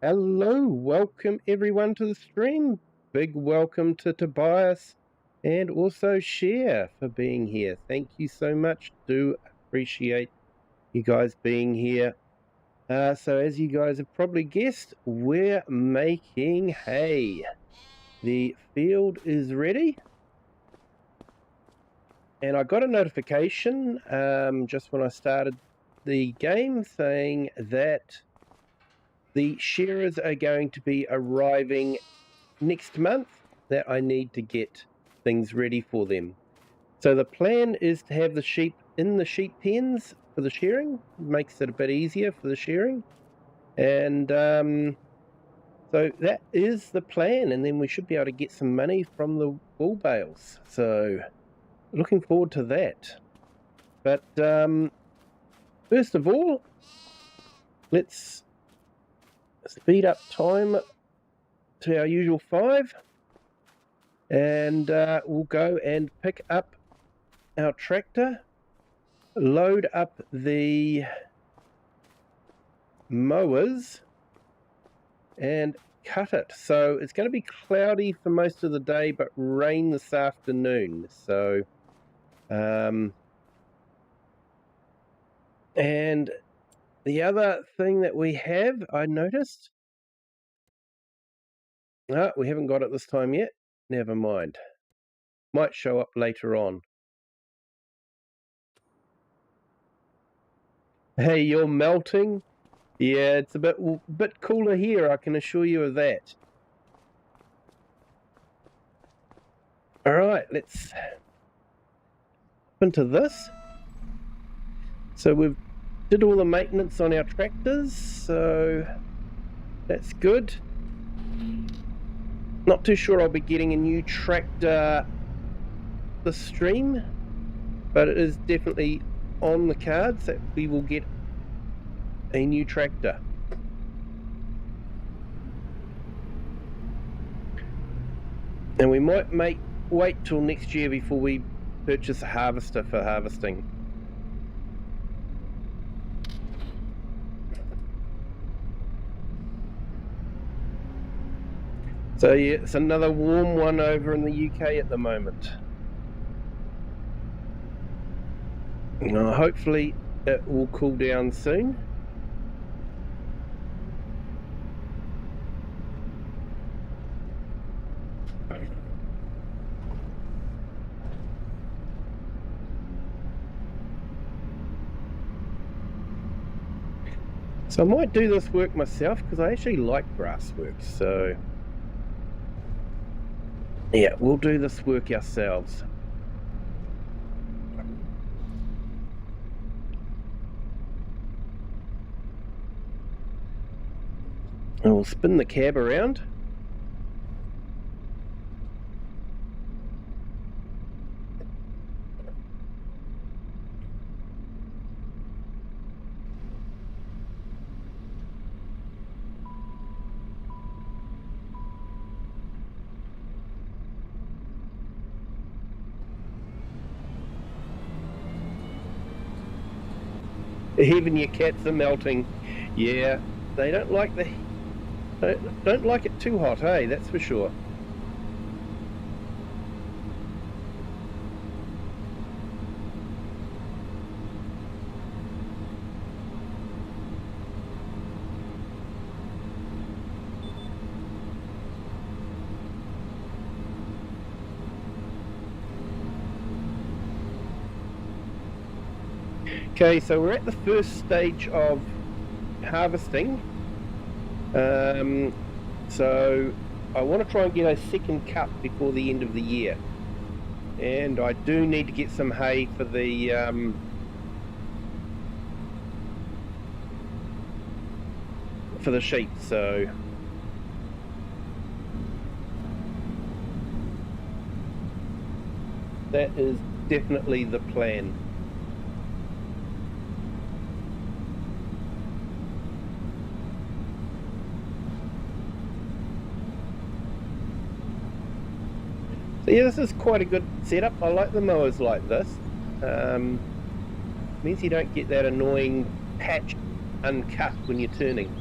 Hello, welcome everyone to the stream. Big welcome to Tobias and also Cher for being here. Thank you so much. Do appreciate you guys being here. So as you guys have probably guessed, we're making hay. The field is ready. And I got a notification just when I started the game saying that the shearers are going to be arriving next month, that I need to get things ready for them. So the plan is to have the sheep in the sheep pens for the shearing. Makes it a bit easier for the shearing. And so that is the plan, and then we should be able to get some money from the wool bales. So looking forward to that. But first of all, let's speed up time to our usual 5, and we'll go and pick up our tractor, load up the mowers, and cut it. So it's going to be cloudy for most of the day, but rain this afternoon. So and the other thing that we have, I noticed, we haven't got it this time yet. Never mind. Might show up later on. Hey, you're melting? Yeah, it's a bit cooler here, I can assure you of that. Alright, let's hop into this. So we've did all the maintenance on our tractors, so that's good. Not too sure I'll be getting a new tractor this stream, but it is definitely on the cards that we will get a new tractor. And we might wait till next year before we purchase a harvester for harvesting. So yeah, it's another warm one over in the UK at the moment. Hopefully it will cool down soon. So I might do this work myself because I actually like grass work, so yeah, we'll do this work ourselves. And we'll spin the cab around. Even your cats are melting. Yeah, they don't like don't like it too hot, hey, that's for sure. Okay, so we're at the first stage of harvesting. So I want to try and get a second cut before the end of the year. And I do need to get some hay for the sheep, so that is definitely the plan. So yeah, this is quite a good setup. I like the mowers like this. Means you don't get that annoying patch uncut when you're turning.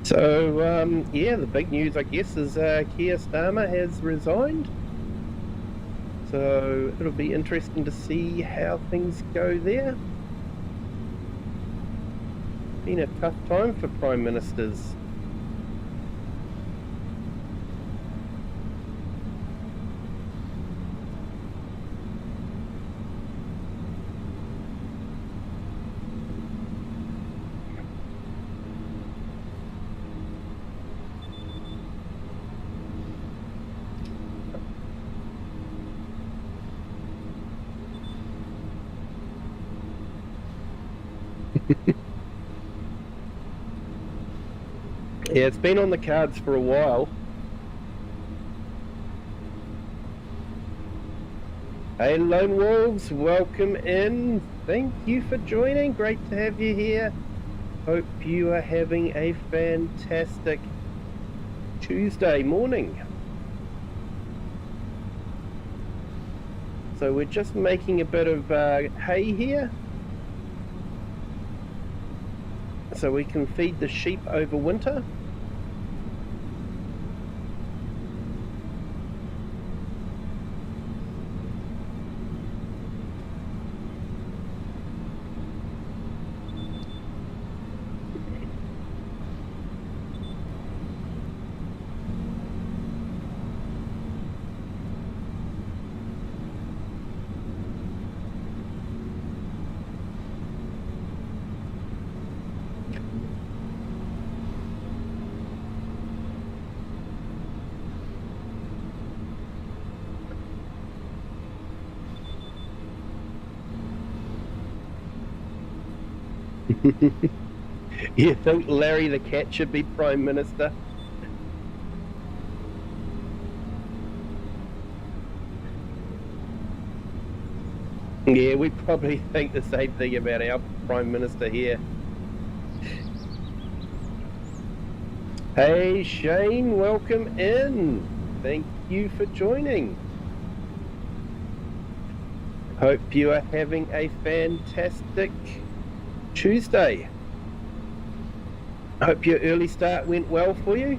So, yeah, the big news, I guess, is Keir Starmer has resigned. So it'll be interesting to see how things go there. Been a tough time for Prime Ministers. Yeah, it's been on the cards for a while. Hey, Lone Wolves, welcome in. Thank you for joining. Great to have you here. Hope you are having a fantastic Tuesday morning. So we're just making a bit of hay here, so we can feed the sheep over winter. You think Larry the Cat should be Prime Minister? Yeah, we probably think the same thing about our Prime Minister here. Hey Shane, welcome in. Thank you for joining. Hope you are having a fantastic Tuesday. Hope your early start went well for you.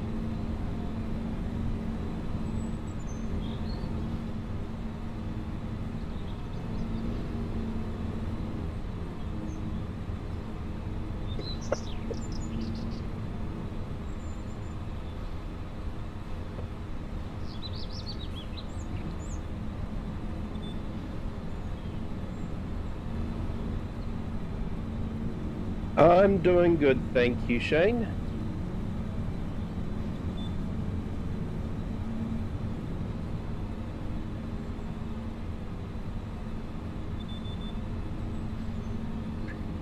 I'm doing good, thank you, Shane.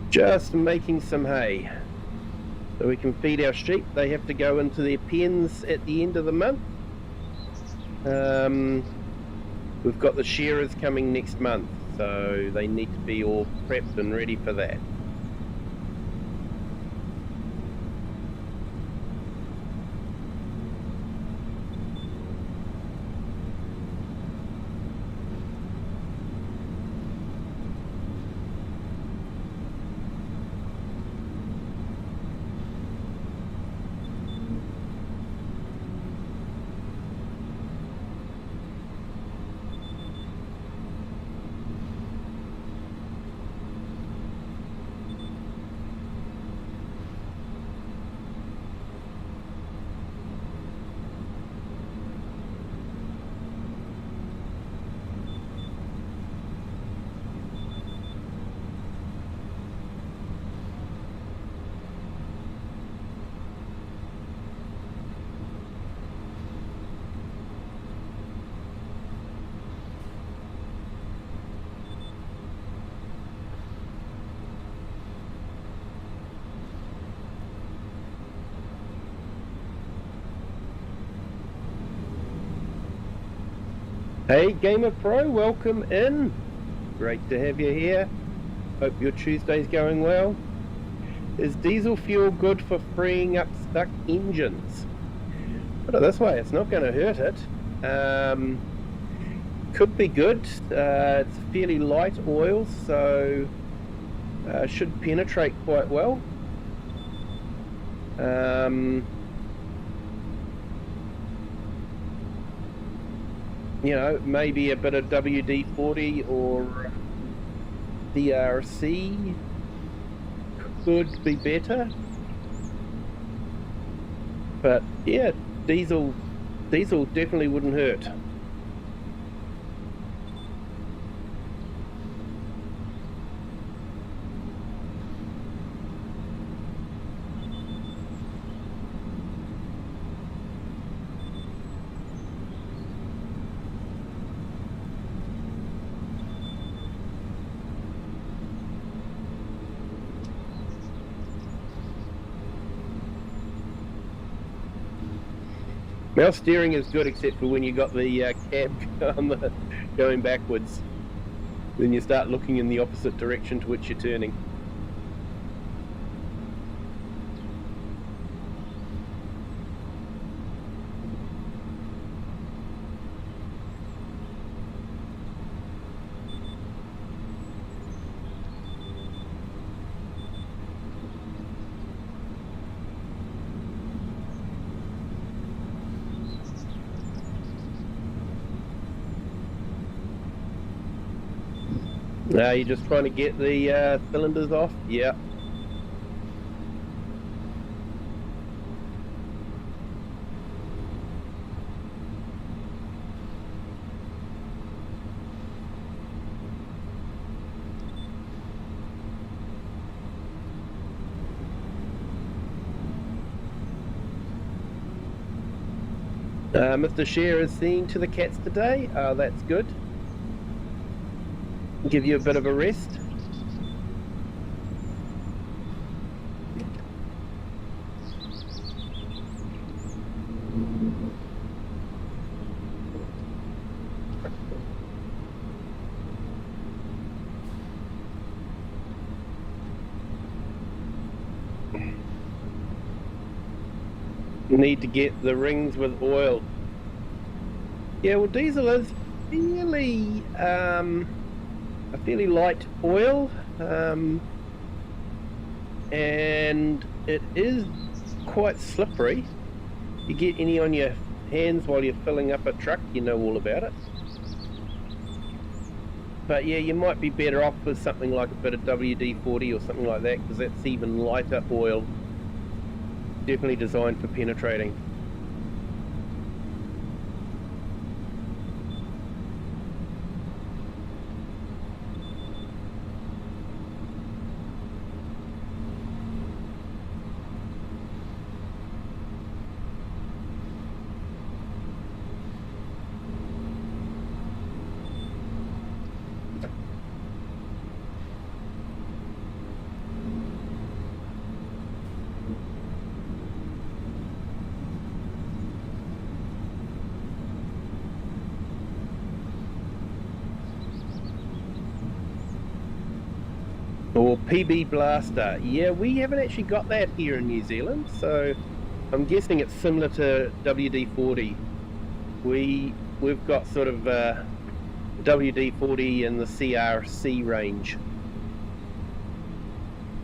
Just making some hay so we can feed our sheep. They have to go into their pens at the end of the month. We've got the shearers coming next month, so they need to be all prepped and ready for that. Hey Gamer Pro, welcome in. Great to have you here. Hope your Tuesday's going well. Is diesel fuel good for freeing up stuck engines? Put it this way, it's not going to hurt it. Could be good. It's fairly light oil, so should penetrate quite well. You know, maybe a bit of WD-40 or DRC could be better. But yeah, diesel definitely wouldn't hurt. Now steering is good except for when you got the cab going backwards. Then you start looking in the opposite direction to which you're turning. You're just trying to get the cylinders off? Yeah. Mr. Share is seeing to the cats today. That's good. Give you a bit of a rest. Need to get the rings with oil. Yeah, well, diesel is fairly a fairly light oil, and it is quite slippery. You get any on your hands while you're filling up a truck, you know all about it. But yeah, you might be better off with something like a bit of WD-40 or something like that, because that's even lighter oil, definitely designed for penetrating. Or PB Blaster. Yeah, we haven't actually got that here in New Zealand, so I'm guessing it's similar to WD-40. We've got sort of WD-40 in the CRC range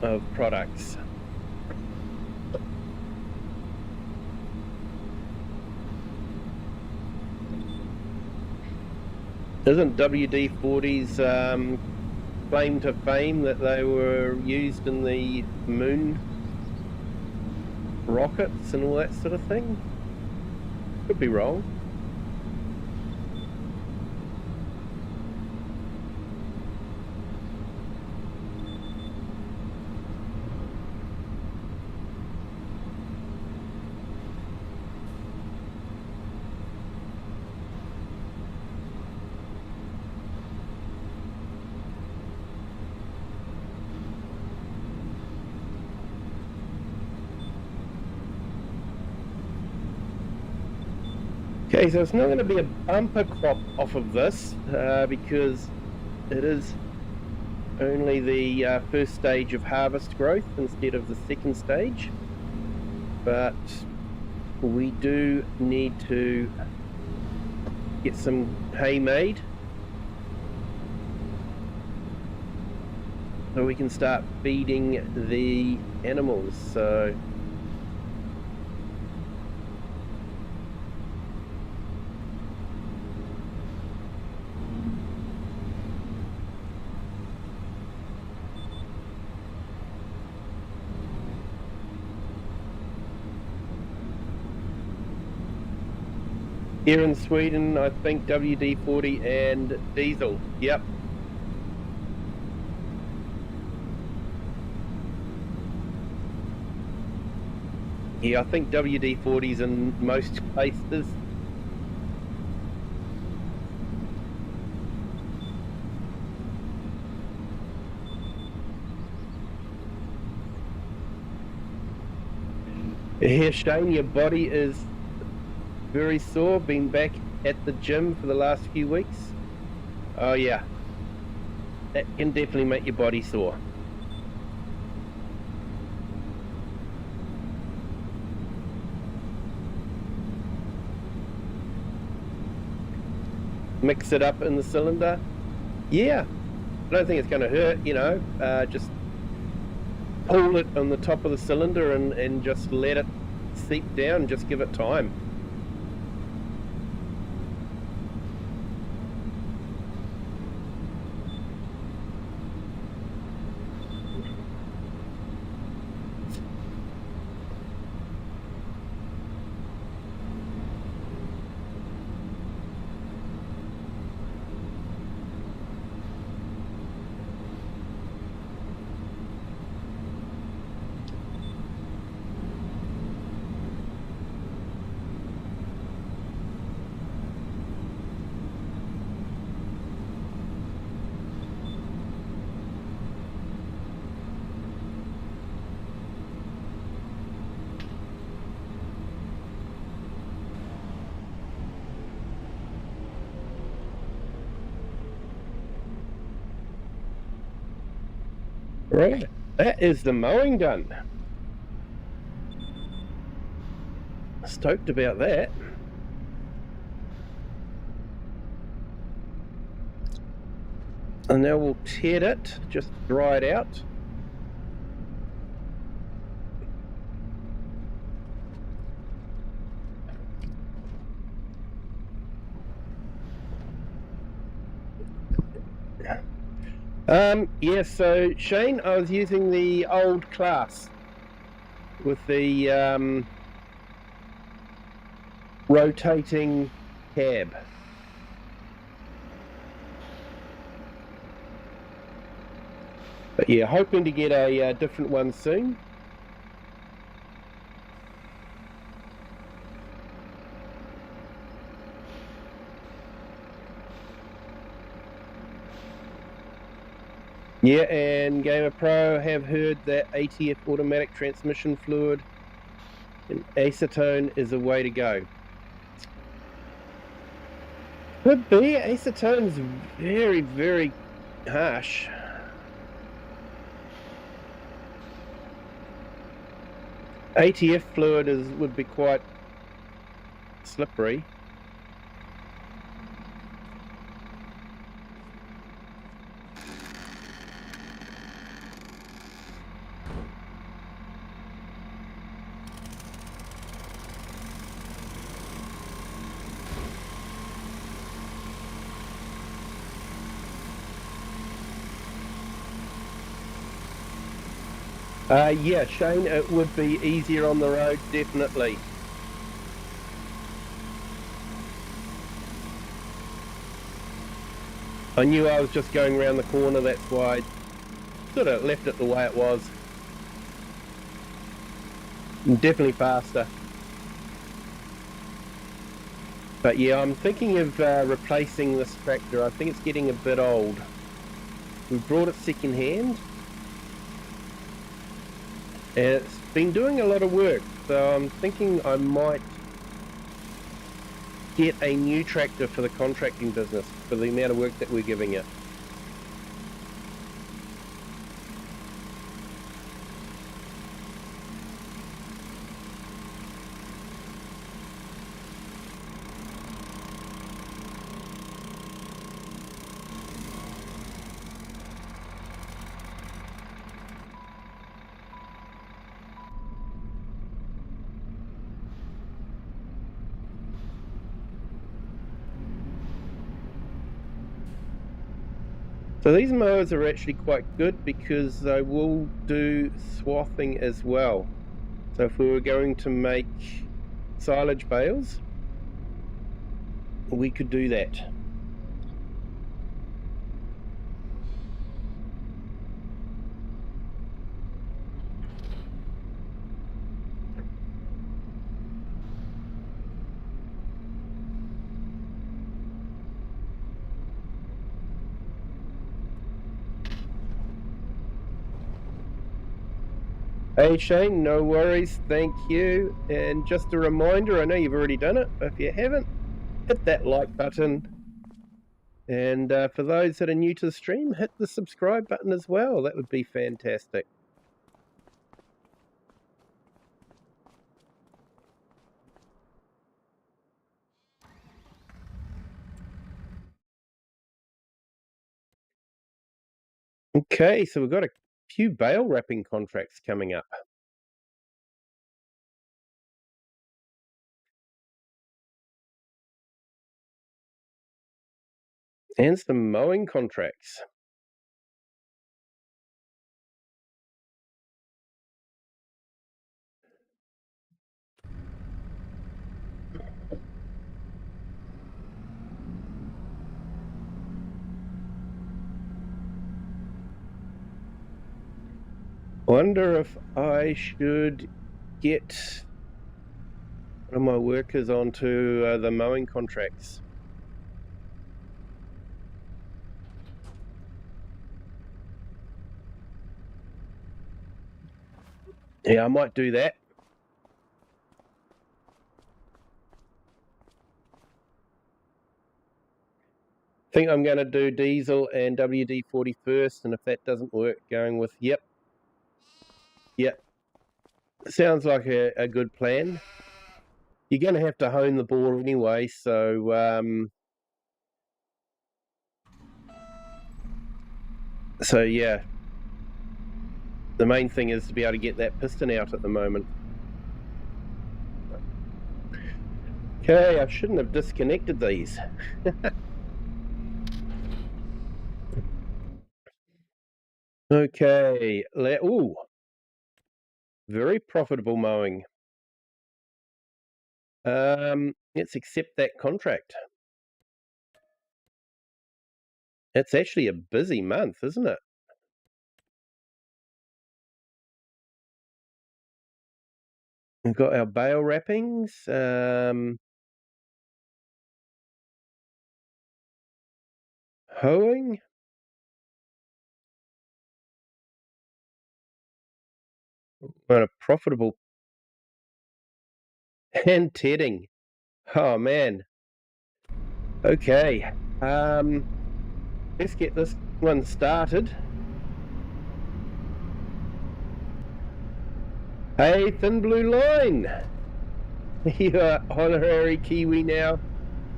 of products. Isn't WD-40's claim to fame that they were used in the moon rockets and all that sort of thing? Could be wrong. Okay, so it's not going to be a bumper crop off of this because it is only the first stage of harvest growth instead of the second stage, but we do need to get some hay made so we can start feeding the animals. So Here in Sweden, I think WD-40 and diesel. Yep. Yeah, I think WD-40's in most places. Here, Shane, your body is very sore. Been back at the gym for the last few weeks. Oh yeah, that can definitely make your body sore. Mix it up in the cylinder. Yeah, I don't think it's going to hurt, you know, just pull it on the top of the cylinder and just let it seep down, just give it time. Right, that is the mowing done. Stoked about that. And now we'll ted it, just dry it out. Yeah, so Shane, I was using the old class with the rotating cab. But yeah, hoping to get a different one soon. Yeah, and Gamer Pro have heard that ATF automatic transmission fluid and acetone is the way to go. Could be. Acetone's very, very harsh. ATF fluid would be quite slippery. Yeah, Shane, it would be easier on the road, definitely. I knew I was just going around the corner, that's why I sort of left it the way it was. Definitely faster. But yeah, I'm thinking of replacing this tractor. I think it's getting a bit old. We brought it second hand. And it's been doing a lot of work, so I'm thinking I might get a new tractor for the contracting business for the amount of work that we're giving it. So these mowers are actually quite good because they will do swathing as well. So if we were going to make silage bales, we could do that. Hey Shane, no worries, thank you. And just a reminder, I know you've already done it, but if you haven't, hit that like button. And for those that are new to the stream, hit the subscribe button as well. That would be fantastic. Okay, so we've got a few bale wrapping contracts coming up. And some mowing contracts. Wonder if I should get one of my workers onto the mowing contracts. Yeah, I might do that. I think I'm going to do diesel and WD-40 first, and if that doesn't work, going with yep. Sounds like a good plan. You're going to have to hone the ball anyway, so yeah. The main thing is to be able to get that piston out at the moment. Okay, I shouldn't have disconnected these. Okay, ooh, very profitable mowing. Let's accept that contract. It's actually a busy month, isn't it? We've got our bale wrappings. Hoeing. What a profitable. And tedding. Oh man. Okay. Let's get this one started. Hey, Thin Blue Line. You're honorary Kiwi now.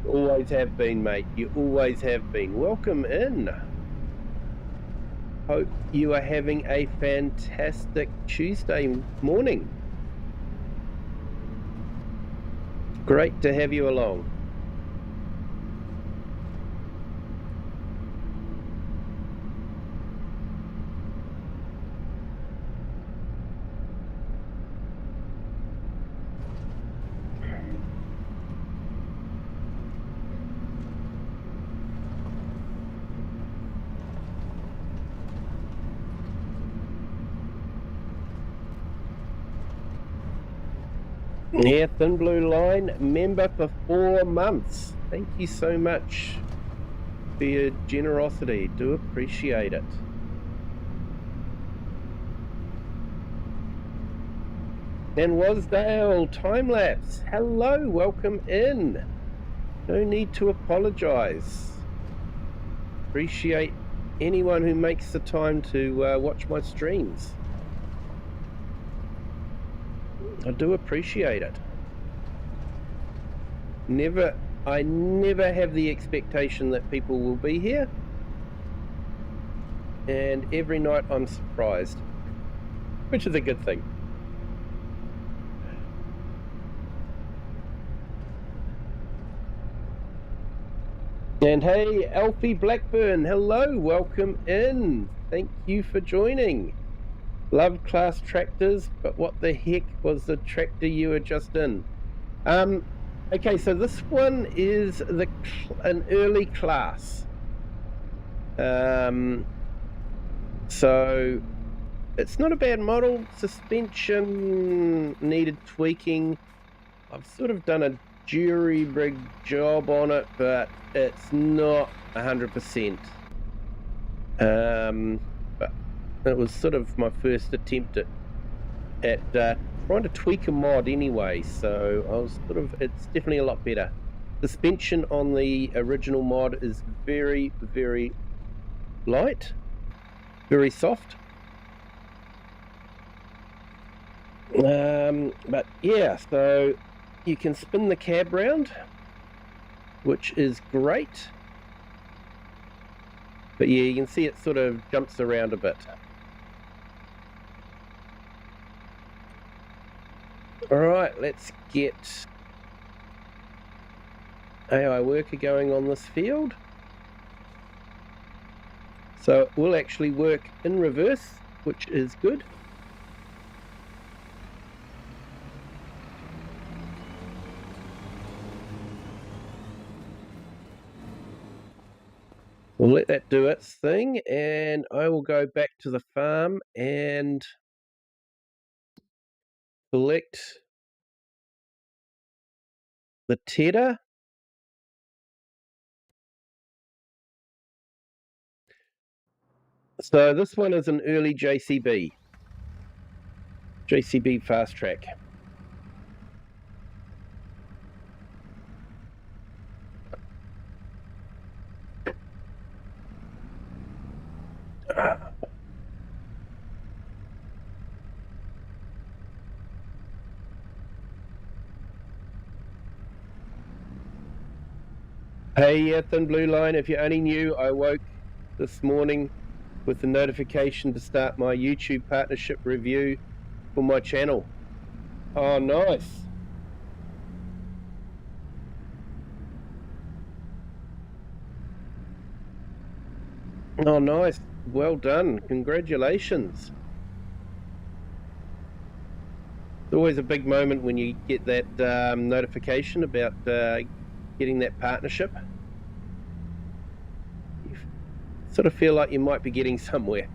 Always have been, mate. You always have been. Welcome in. Hope you are having a fantastic Tuesday morning. Great to have you along. Yeah, Thin Blue Line, member for 4 months. Thank you so much for your generosity. Do appreciate it. And Wasdale, time-lapse. Hello, welcome in. No need to apologize. Appreciate anyone who makes the time to watch my streams. I do appreciate it. I never have the expectation that people will be here, and every night I'm surprised, which is a good thing. And hey, Alfie Blackburn, hello, welcome in. Thank you for joining. Love class tractors, but what the heck was the tractor you were just in? Okay, so this one is an early class. So it's not a bad model. Suspension needed tweaking. I've sort of done a jury rig job on it, but it's not 100%. But it was sort of my first attempt at trying to tweak a mod anyway, so I was it's definitely a lot better. Suspension on the original mod is very, very light, very soft. But yeah, so you can spin the cab round, which is great. But yeah, you can see it sort of jumps around a bit. All right, let's get AI worker going on this field. So it will actually work in reverse, which is good. We'll let that do its thing, and I will go back to the farm and collect the tedder. So this one is an early JCB fast track. Hey, Thin Blue Line, if you're only new, I woke this morning with the notification to start my YouTube partnership review for my channel. Oh, nice. Oh, nice. Well done. Congratulations. It's always a big moment when you get that notification about getting that partnership. You sort of feel like you might be getting somewhere.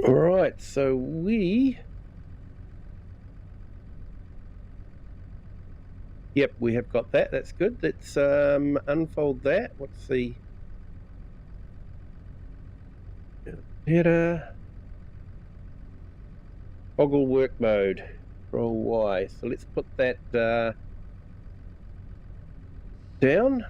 All right, so yep, we have got that. That's good. Let's unfold that. What's the better toggle work mode? Control Y. So let's put that down.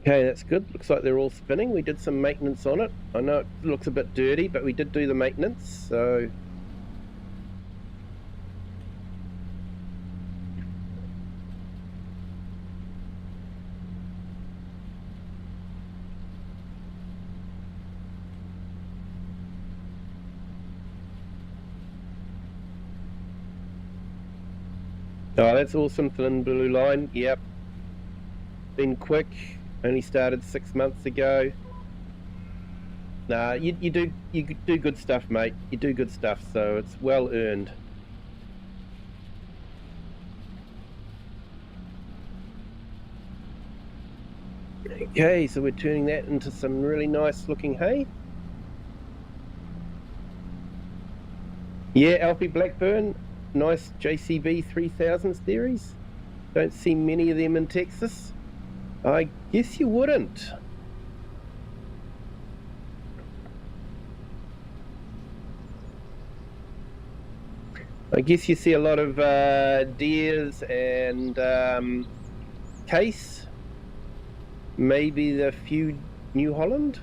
Okay, that's good. Looks like they're all spinning. We did some maintenance on it. I know it looks a bit dirty, but we did do the maintenance, so... Oh, that's awesome, Thin Blue Line. Yep. Been quick. Only started 6 months ago. Nah, you do good stuff, mate. You do good stuff, so it's well earned. Okay, so we're turning that into some really nice looking hay. Yeah, Alfie Blackburn, nice JCB 3000 series. Don't see many of them in Texas. I guess you wouldn't. I guess you see a lot of Deers and Case. Maybe the few New Holland,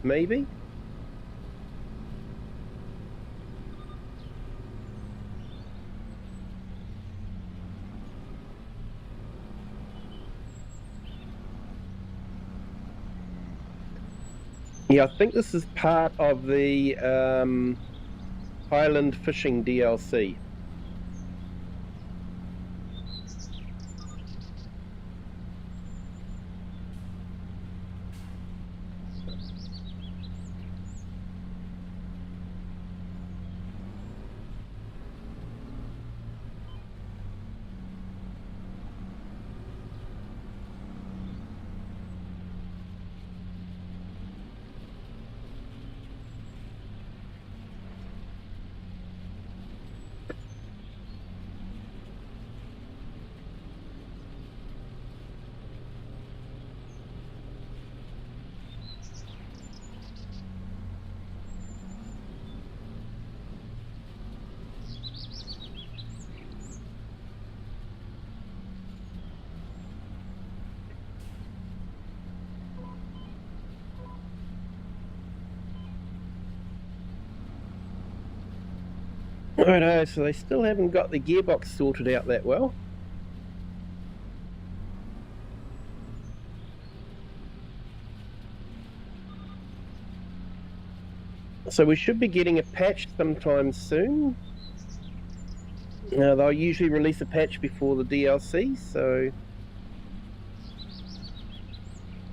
maybe. Yeah, I think this is part of the Highland Fishing DLC. Righto, so they still haven't got the gearbox sorted out that well. So we should be getting a patch sometime soon. They'll usually release a patch before the DLC, so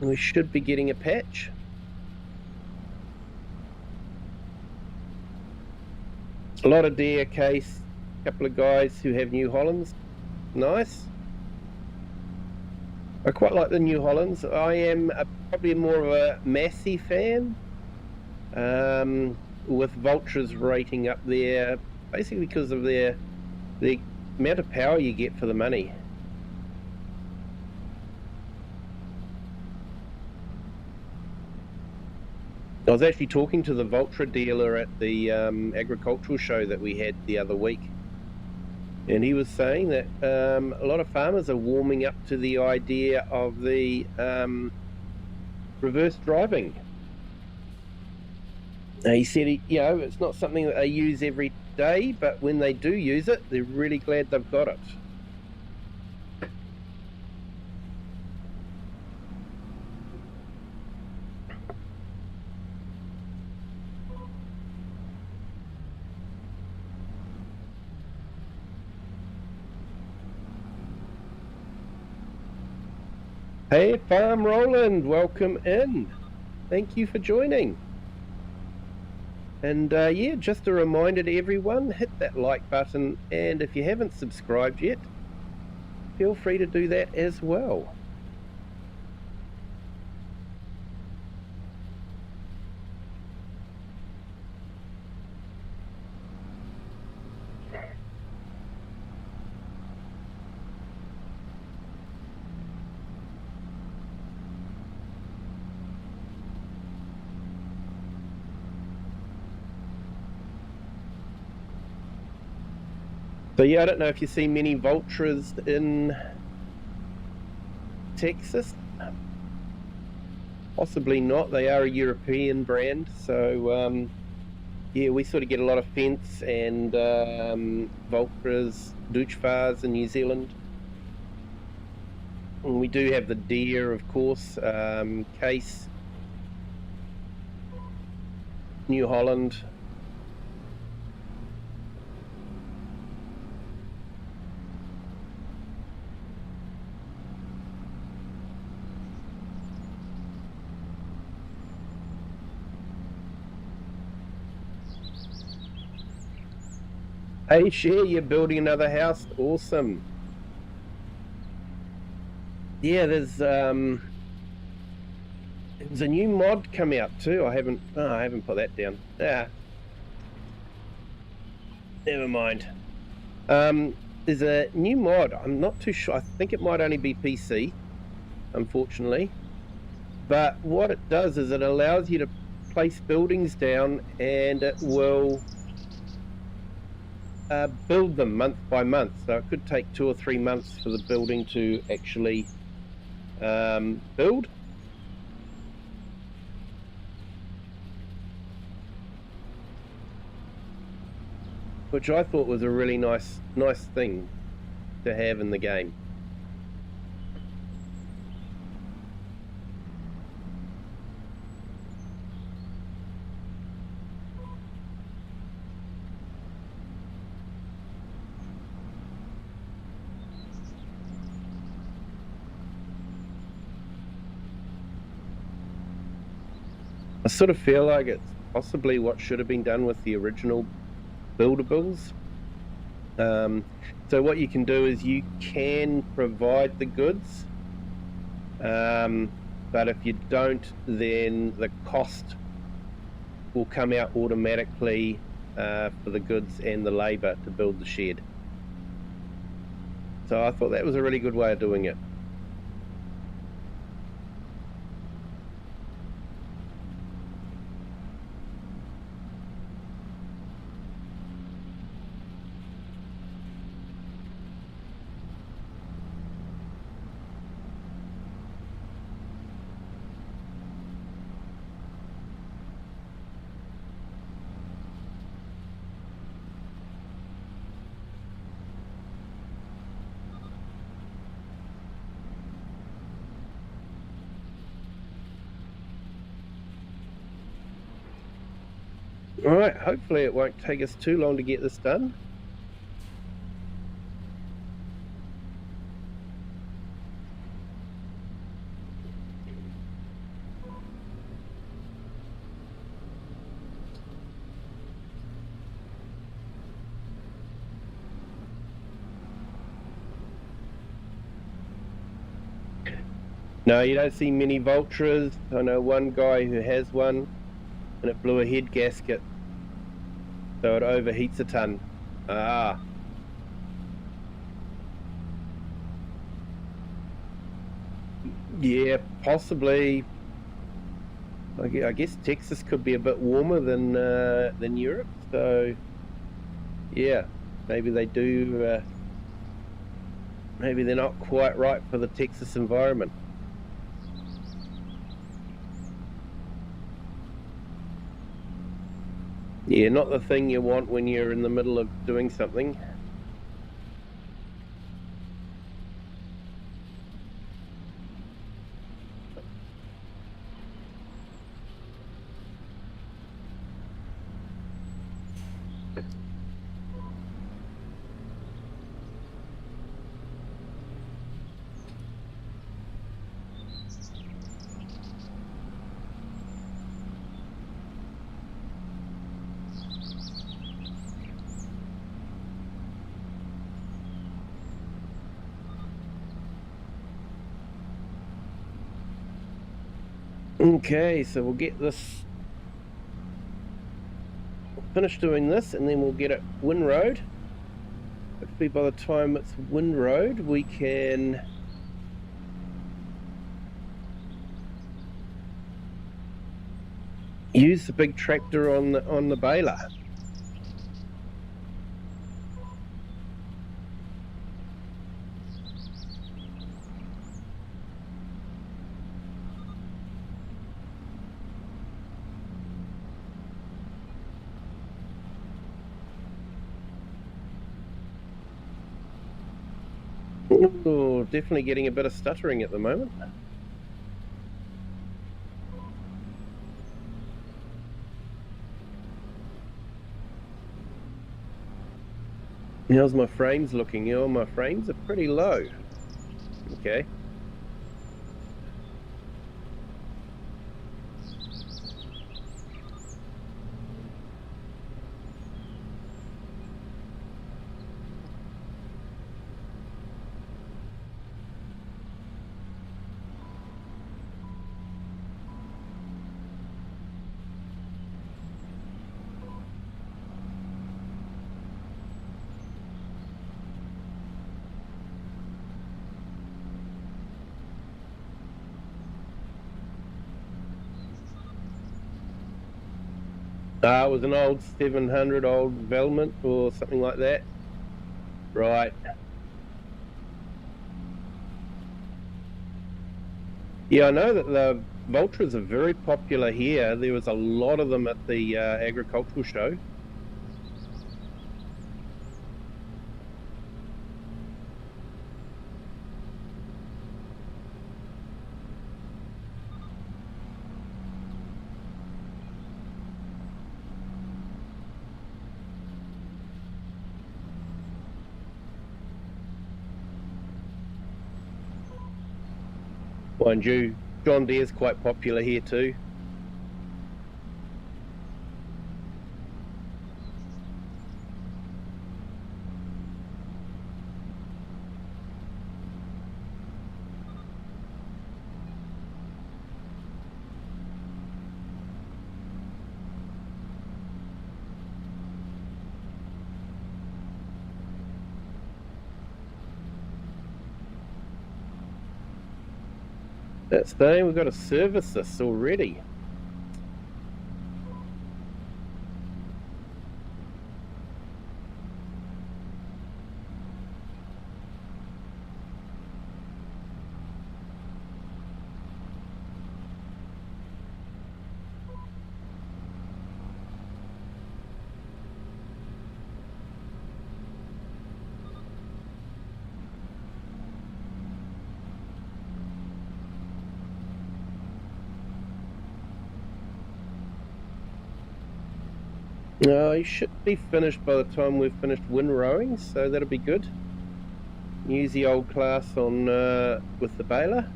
we should be getting a patch. A lot of deer case, a couple of guys who have New Hollands. Nice. I quite like the New Hollands. I am probably more of a Massey fan, with Vultures rating up there, basically because of the amount of power you get for the money. I was actually talking to the Vulture dealer at the agricultural show that we had the other week, and he was saying that a lot of farmers are warming up to the idea of the reverse driving. He said, it's not something that they use every day, but when they do use it, they're really glad they've got it. Hey, Farm Roland, welcome in. Thank you for joining. And yeah, just a reminder to everyone, hit that like button, and if you haven't subscribed yet, feel free to do that as well. So yeah, I don't know if you see many vultures in Texas. Possibly not. They are a European brand, so yeah, we sort of get a lot of fence and vultures, douchefars in New Zealand. And we do have the deer, of course, case, New Holland. Hey, Cher, you're building another house. Awesome. Yeah, there's a new mod come out too. I haven't put that down. Never mind. There's a new mod. I'm not too sure. I think it might only be PC, unfortunately. But what it does is it allows you to place buildings down, and it will build them month by month. So it could take 2 or 3 months for the building to actually build. Which I thought was a really nice thing to have in the game. I sort of feel like it's possibly what should have been done with the original buildables. So what you can do is you can provide the goods, but if you don't, then the cost will come out automatically for the goods and the labour to build the shed. So I thought that was a really good way of doing it. Alright, hopefully it won't take us too long to get this done. No, you don't see many vultures. I know one guy who has one, and it blew a head gasket, so it overheats a ton. Ah. Yeah, possibly. I guess Texas could be a bit warmer than Europe, so yeah, maybe they do. Maybe they're not quite right for the Texas environment. Yeah, not the thing you want when you're in the middle of doing something. Okay, so we'll get this, we'll finish doing this and then we'll get it windrowed. Hopefully by the time it's windrowed we can use the big tractor on the baler. Oh, definitely getting a bit of stuttering at the moment. How's my frames looking? Oh, my frames are pretty low. Okay. It was an old 700 old Velvet or something like that. Right. Yeah, I know that the vultures are very popular here. There was a lot of them at the agricultural show. Mind you, John Deere's quite popular here too. That's the thing, we've got to service this already. No, he should be finished by the time we've finished wind rowing, so that'll be good. Use the old class on with the baler.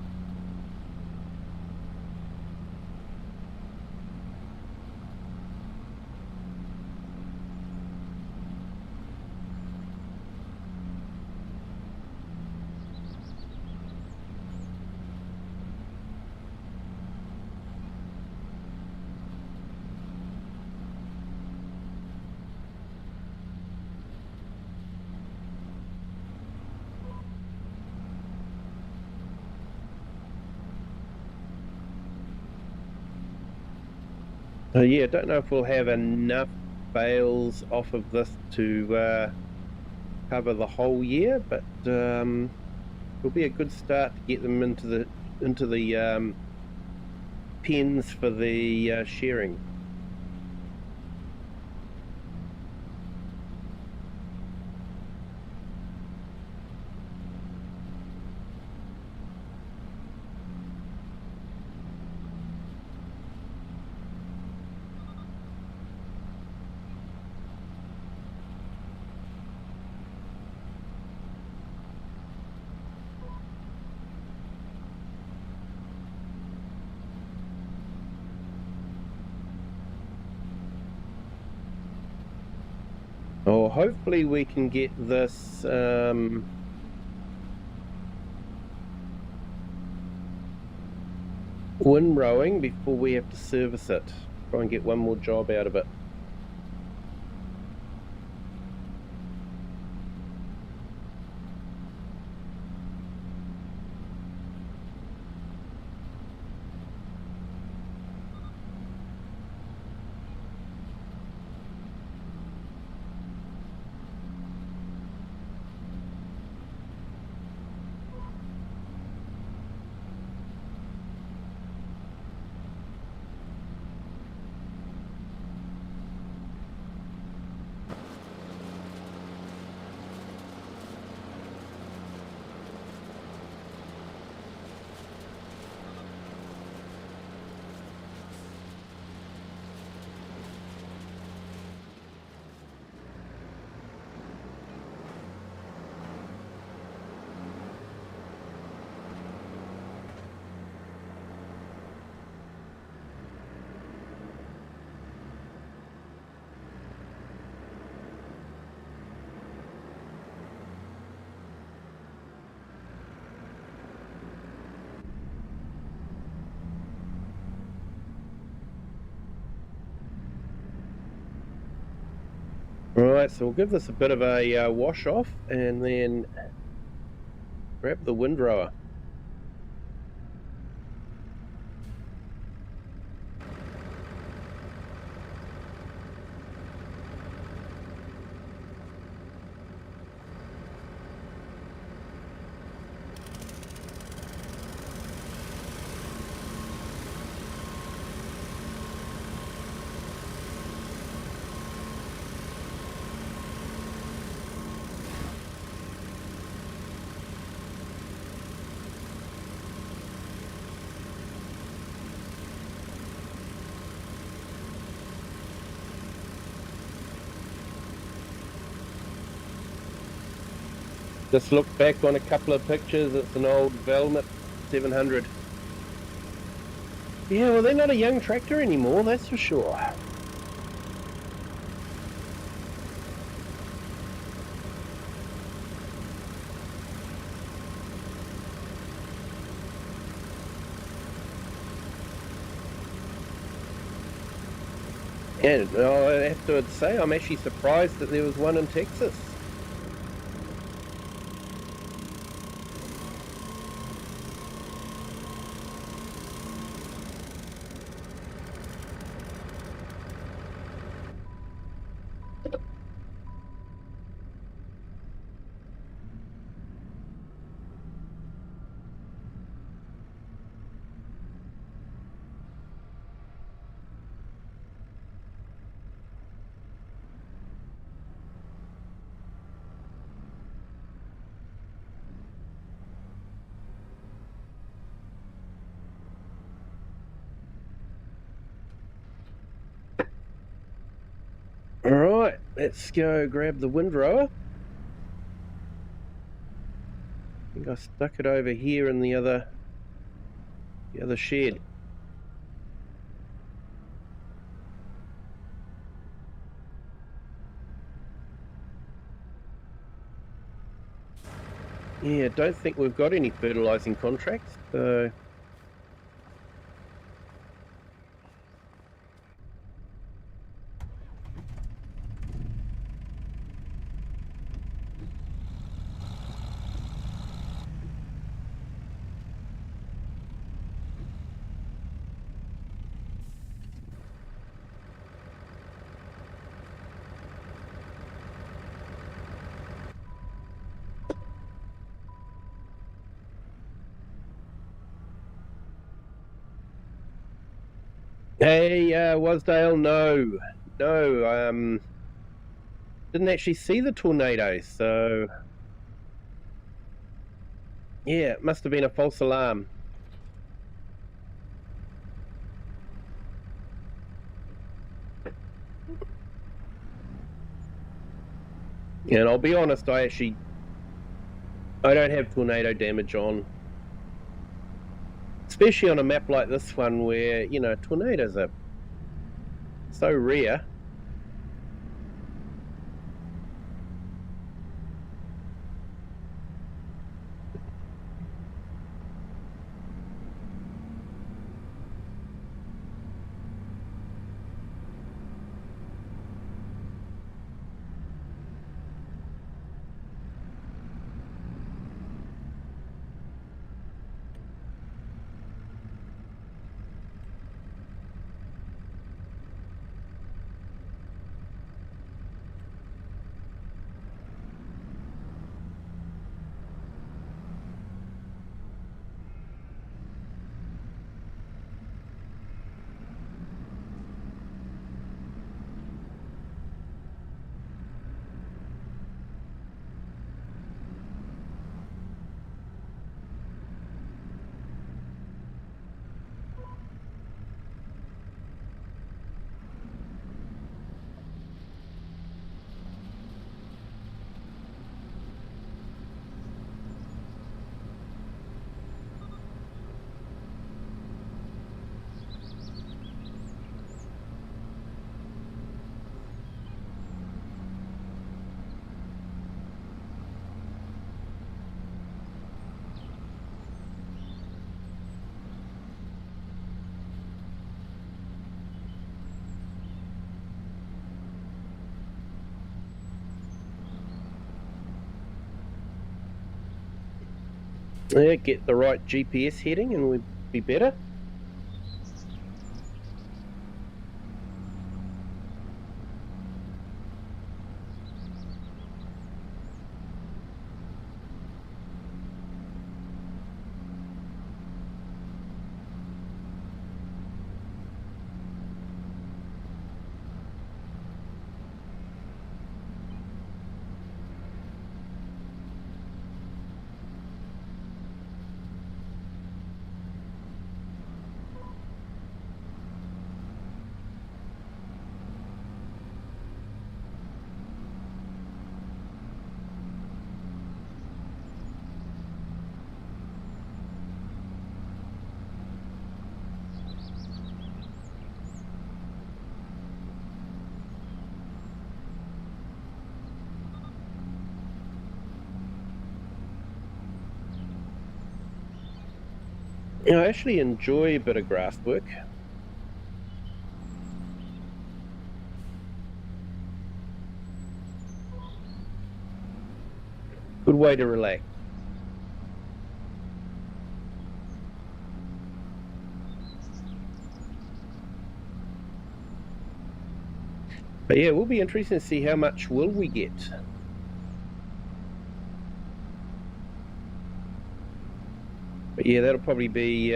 Yeah, don't know if we'll have enough bales off of this to cover the whole year, but it'll be a good start to get them into the pens for the shearing. Or hopefully we can get this wind rowing before we have to service it. Try and get one more job out of it. Right, so we'll give this a bit of a wash off and then grab the windrower. Just look back on a couple of pictures. It's an old Velmet 700. Yeah, well, they're not a young tractor anymore, that's for sure. And I have to say, I'm actually surprised that there was one in Texas. let's go grab the windrower. I think I stuck it over here in the other shed. Yeah, don't think we've got any fertilising contracts, so... Hey, Wasdale, no, didn't actually see the tornado, so yeah, it must have been a false alarm. And I'll be honest, I don't have tornado damage on, especially on a map like this one where, you know, tornadoes are so rare. Yeah, get the right GPS heading and we'd be better. You know, I actually enjoy a bit of grass work. Good way to relax. But yeah, it will be interesting to see how much wool we get. But yeah, that'll probably be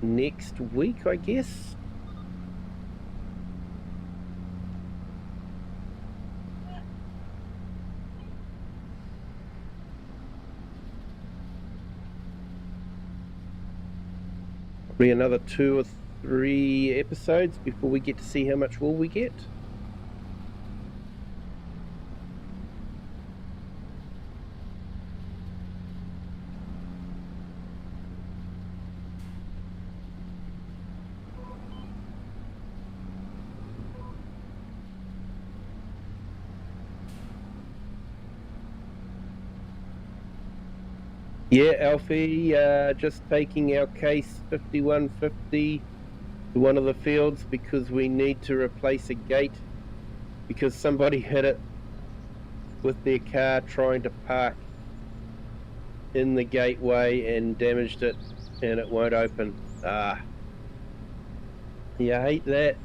next week, I guess. Probably another 2 or 3 episodes before we get to see how much wool we get. Yeah, Alfie, just taking our case 5150 to one of the fields because we need to replace a gate because somebody hit it with their car trying to park in the gateway and damaged it, and it won't open. Yeah, I hate that.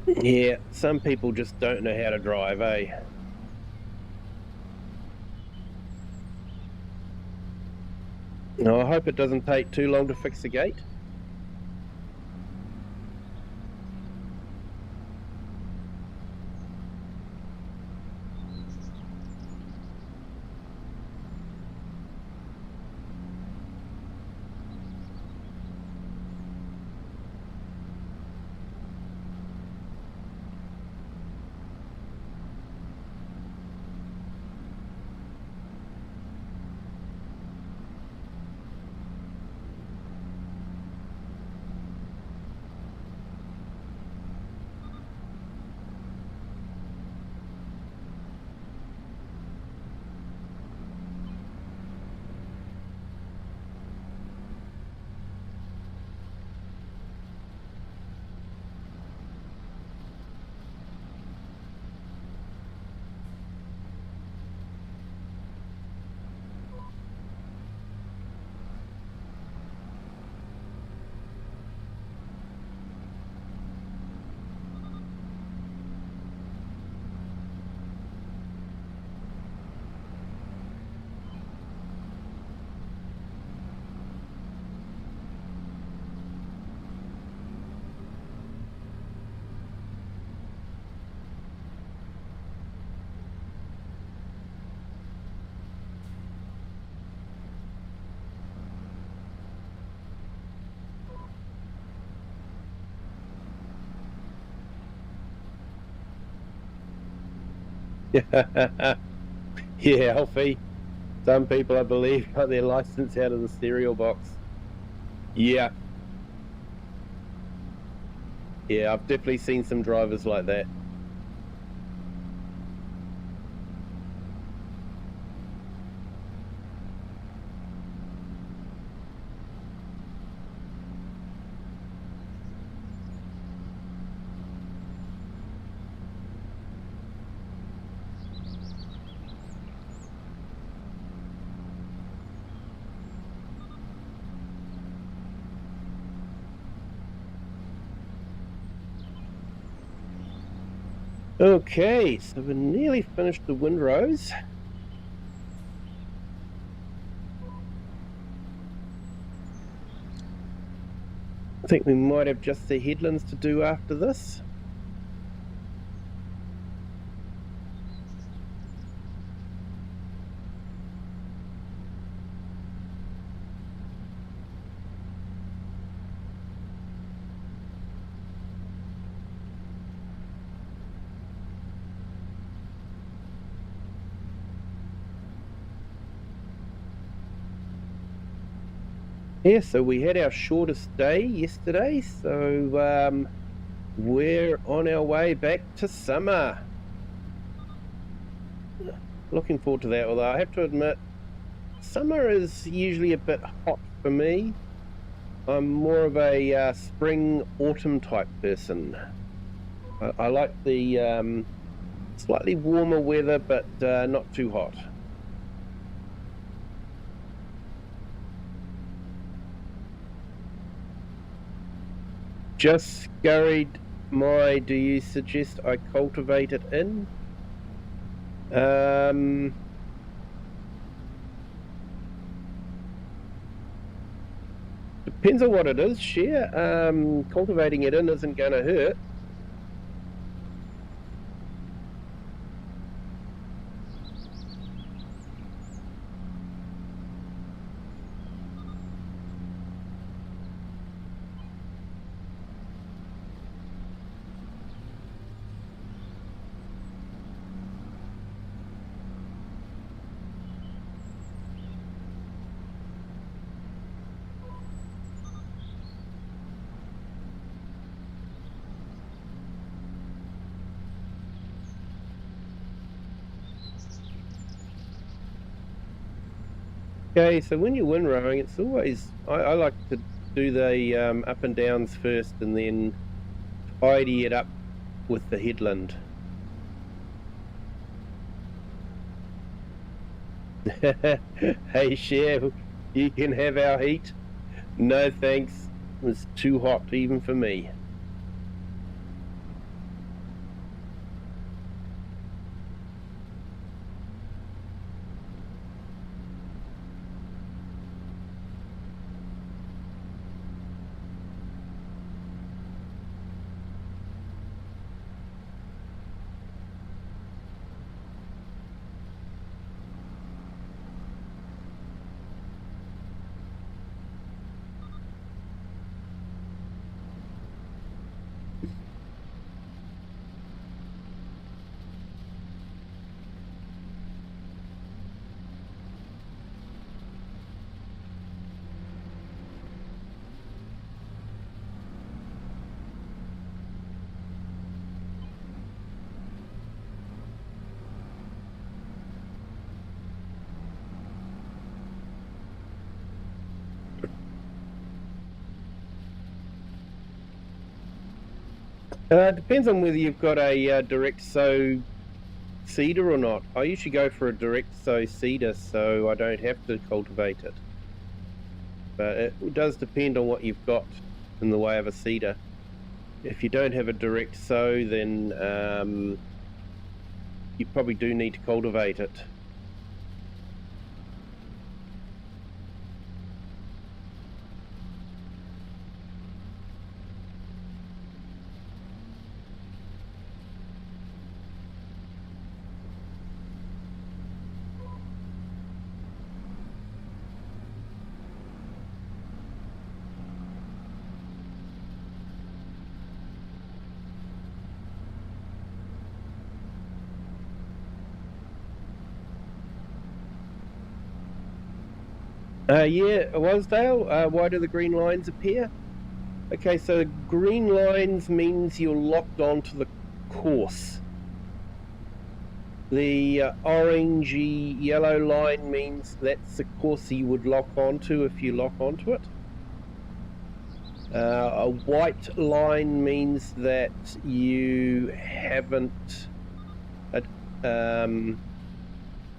Yeah, some people just don't know how to drive, eh? No, I hope it doesn't take too long to fix the gate. Yeah, Alfie. Some people, I believe, got their license out of the cereal box. Yeah. Yeah, I've definitely seen some drivers like that. Okay, so we're nearly finished the windrows. I think we might have just the headlands to do after this. Yeah, so we had our shortest day yesterday, so we're on our way back to summer. Looking forward to that, although I have to admit, summer is usually a bit hot for me. I'm more of a spring, autumn type person. I like the slightly warmer weather, but not too hot. Just scurried my, do you suggest I cultivate it in? Depends on what it is, Share. Cultivating it in isn't going to hurt. Okay, so when you're windrowing, it's always, I like to do the up and downs first and then tidy it up with the headland. Hey, Chef, you can have our heat. No thanks, it's too hot even for me. Depends on whether you've got a direct sow seeder or not. I usually go for a direct sow seeder so I don't have to cultivate it. But it does depend on what you've got in the way of a seeder. If you don't have a direct sow, then you probably do need to cultivate it. Yeah, Wasdale, why do the green lines appear? Okay, so green lines means you're locked onto the course. The orangey yellow line means that's the course you would lock onto if you lock onto it. A white line means that you haven't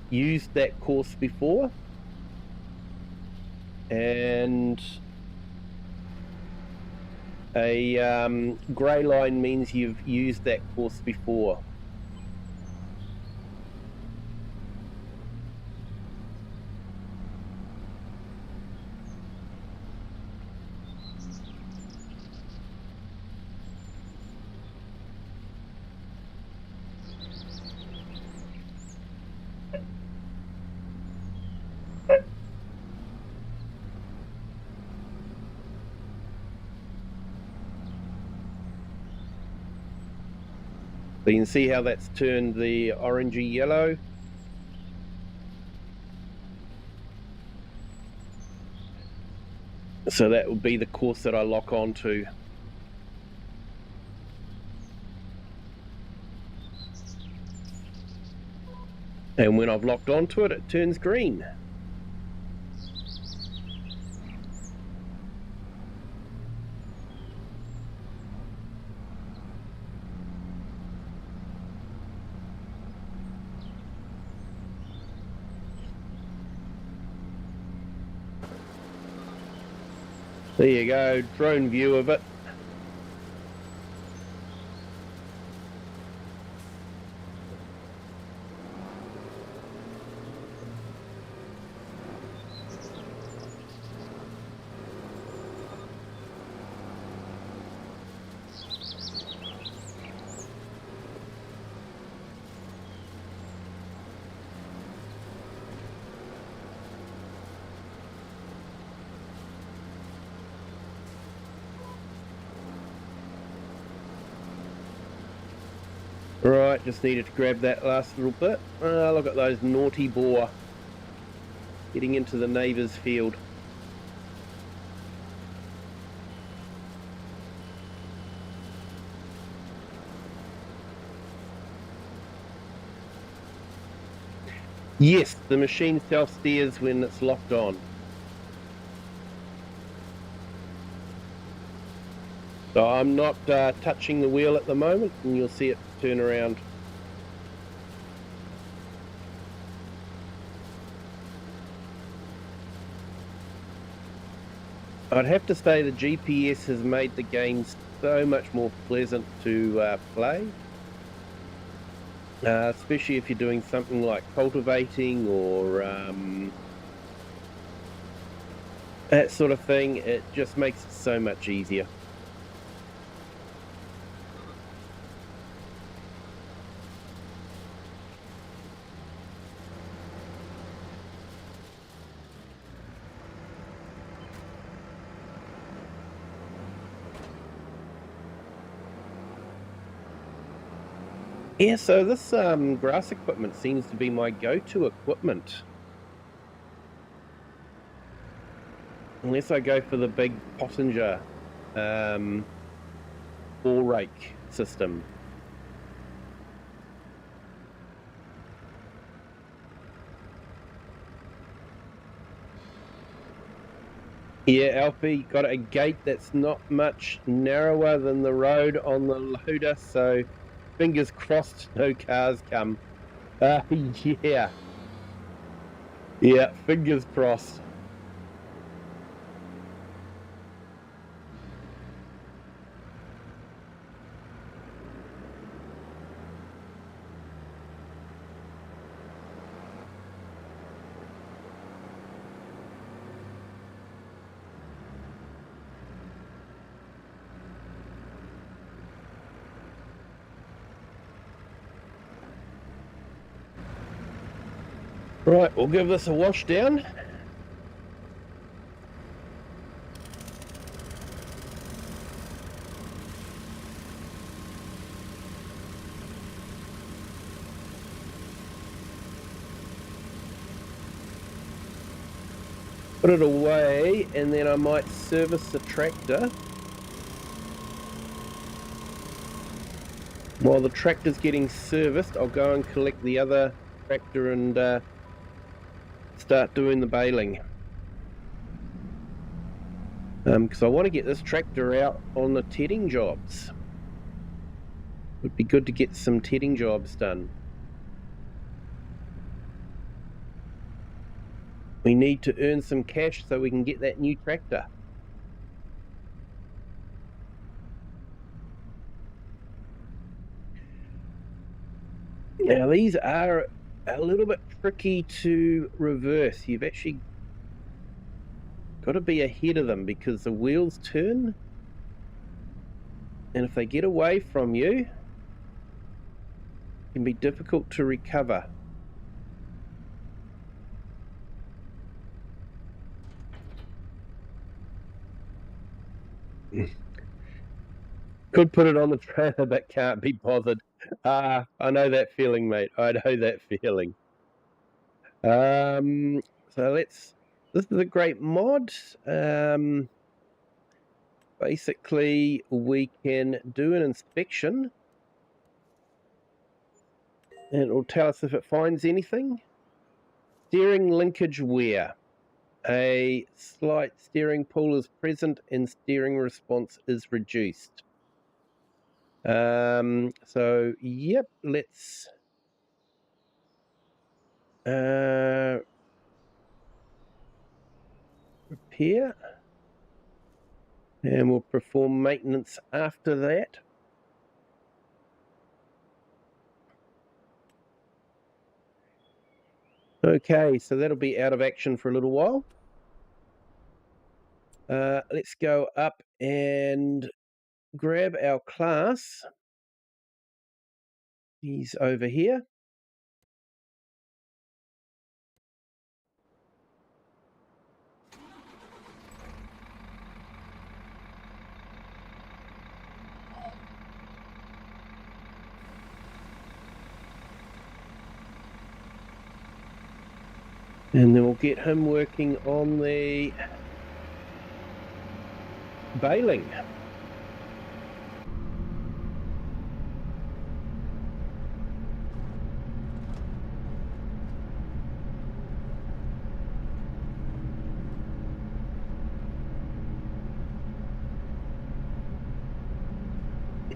used that course before. And a grey line means you've used that course before. So you can see how that's turned the orangey yellow. So that would be the course that I lock onto. And when I've locked onto it, it turns green. There you go, drone view of it. Right, just needed to grab that last little bit. Look at those naughty boar getting into the neighbour's field. Yes, the machine self-steers when it's locked on. So I'm not touching the wheel at the moment, and you'll see it turn around. I'd have to say the GPS has made the game so much more pleasant to play. Especially if you're doing something like cultivating or that sort of thing, it just makes it so much easier. Yeah, so this grass equipment seems to be my go-to equipment. Unless I go for the big Pottinger ball rake system. Yeah, Alfie, got a gate that's not much narrower than the road on the loader, so fingers crossed no cars come. Yeah. Yeah, fingers crossed. Right, we'll give this a wash down. Put it away, and then I might service the tractor. While the tractor's getting serviced, I'll go and collect the other tractor and start doing the baling. Because I want to get this tractor out on the tedding jobs. Would be good to get some tedding jobs done. We need to earn some cash so we can get that new tractor. Now these are a little bit tricky to reverse. You've actually got to be ahead of them because the wheels turn, and if they get away from you, it can be difficult to recover. Could put it on the trailer but can't be bothered. I know that feeling, mate. I know that feeling. So this is a great mod. Basically, we can do an inspection and it will tell us if it finds anything. Steering linkage wear. A slight steering pull is present and steering response is reduced. So, yep, let's repair. And we'll perform maintenance after that. Okay, so that'll be out of action for a little while. Let's go up and grab our class. He's over here. And then we'll get him working on the baling.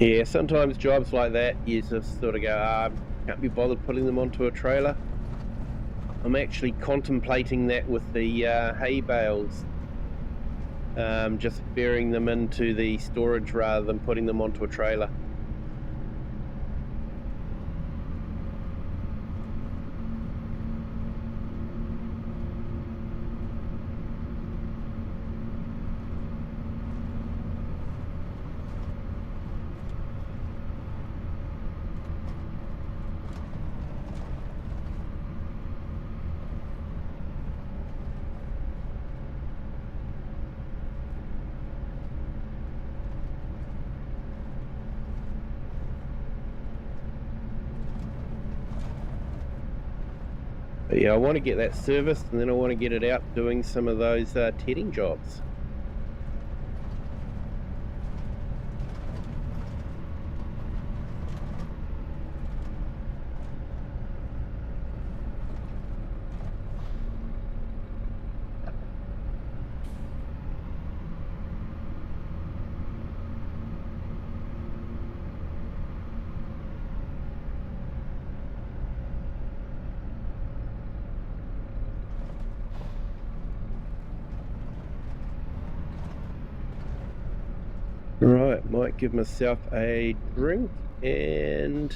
Yeah, sometimes jobs like that, you just sort of go, can't be bothered putting them onto a trailer. I'm actually contemplating that with the hay bales, just burying them into the storage rather than putting them onto a trailer. But yeah, I want to get that serviced, and then I want to get it out doing some of those tedding jobs. Right, might give myself a drink and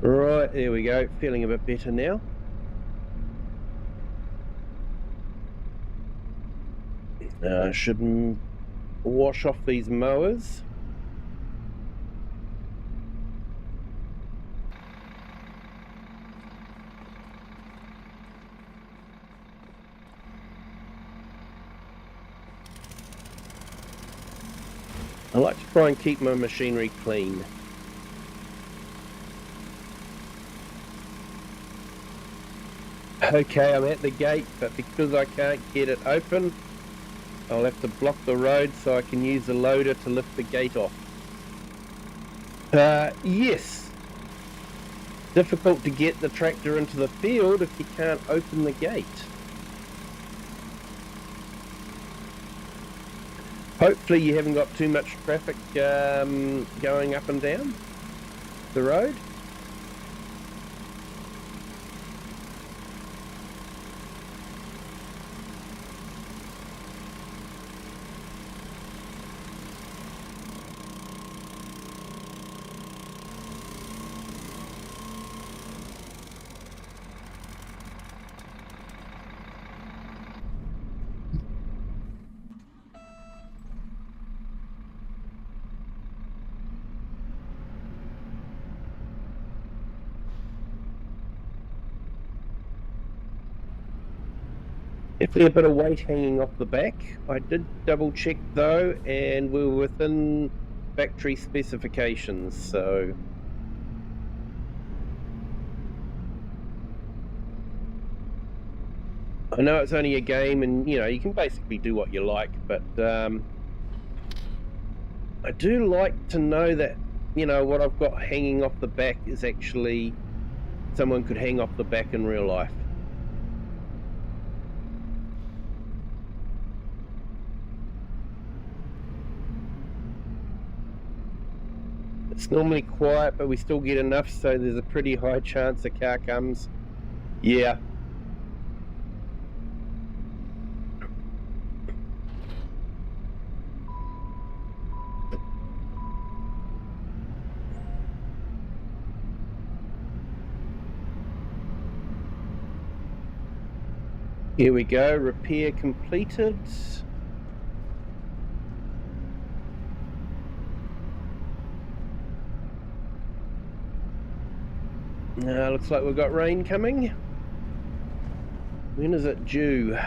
right, there we go, feeling a bit better now. Should wash off these mowers. I like to try and keep my machinery clean. Okay, I'm at the gate, but because I can't get it open, I'll have to block the road so I can use the loader to lift the gate off. Yes. Difficult to get the tractor into the field if you can't open the gate. Hopefully you haven't got too much traffic going up and down the road. Definitely a bit of weight hanging off the back. I did double check though, and we were within factory specifications, so I know it's only a game and you know you can basically do what you like, but I do like to know that you know what I've got hanging off the back is actually someone could hang off the back in real life. It's normally quiet, but we still get enough, so there's a pretty high chance a car comes. Yeah. Here we go, repair completed. Looks like we've got rain coming. When is it due?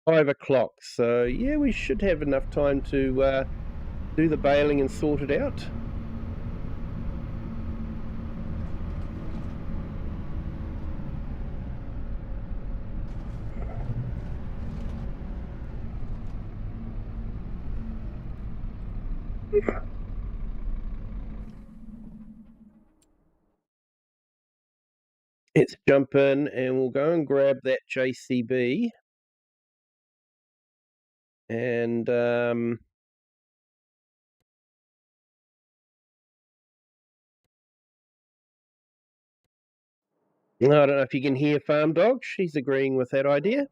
Five o'clock. So yeah, we should have enough time to do the baling and sort it out. Let's jump in and we'll go and grab that JCB. And I don't know if you can hear Farm Dog. She's agreeing with that idea.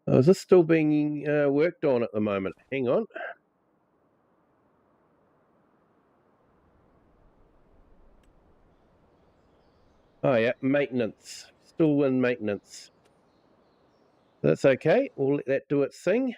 Oh, is this still being worked on at the moment? Hang on. Oh yeah, maintenance. Still in maintenance. That's okay. We'll let that do its thing.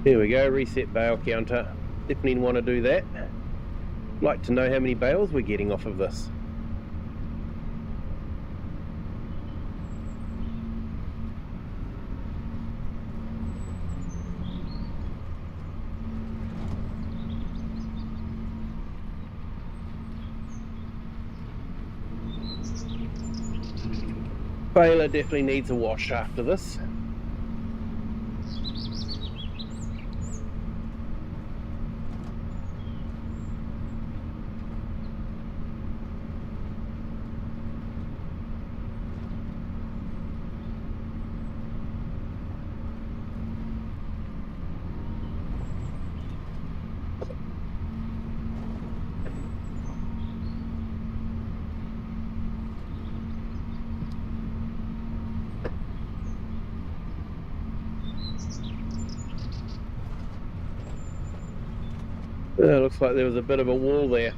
There we go, reset bale counter. Definitely want to do that. Like to know how many bales we're getting off of this. Baler definitely needs a wash after this. Looks like there was a bit of a wall there.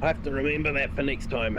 I have to remember that for next time.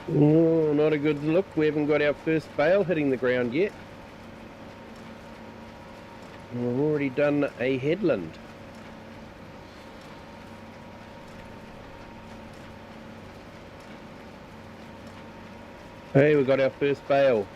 Oh, not a good look. We haven't got our first bale hitting the ground yet. We've already done a headland. Hey, we got our first bale.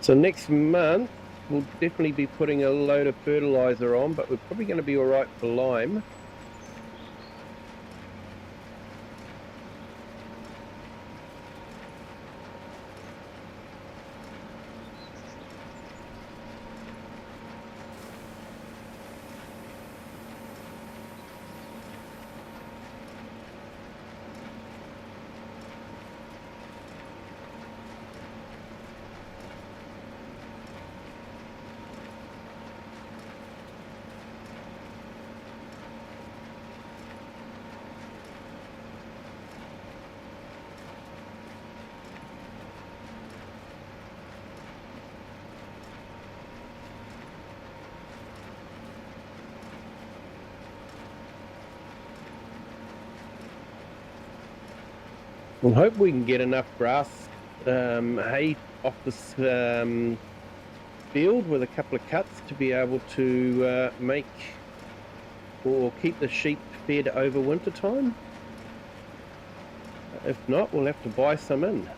So next month, we'll definitely be putting a load of fertiliser on, but we're probably going to be alright for lime. We'll hope we can get enough grass, hay off this field with a couple of cuts to be able to make or keep the sheep fed over winter time. If not, we'll have to buy some in.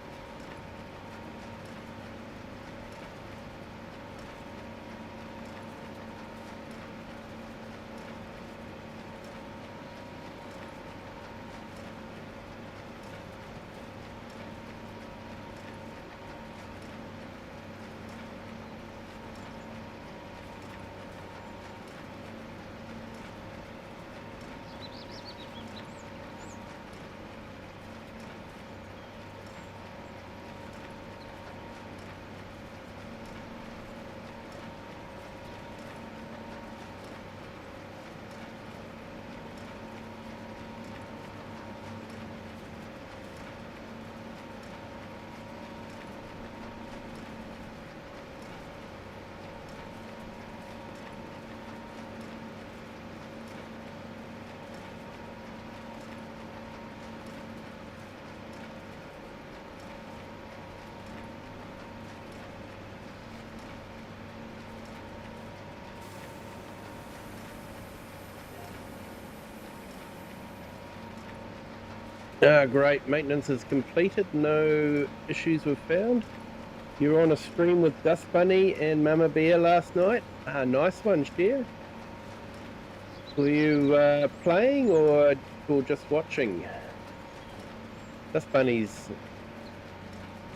Great, maintenance is completed, no issues were found. You were on a stream with Dust Bunny and Mama Bear last night. Nice one, Cher. Were you playing or just watching? Dust Bunny's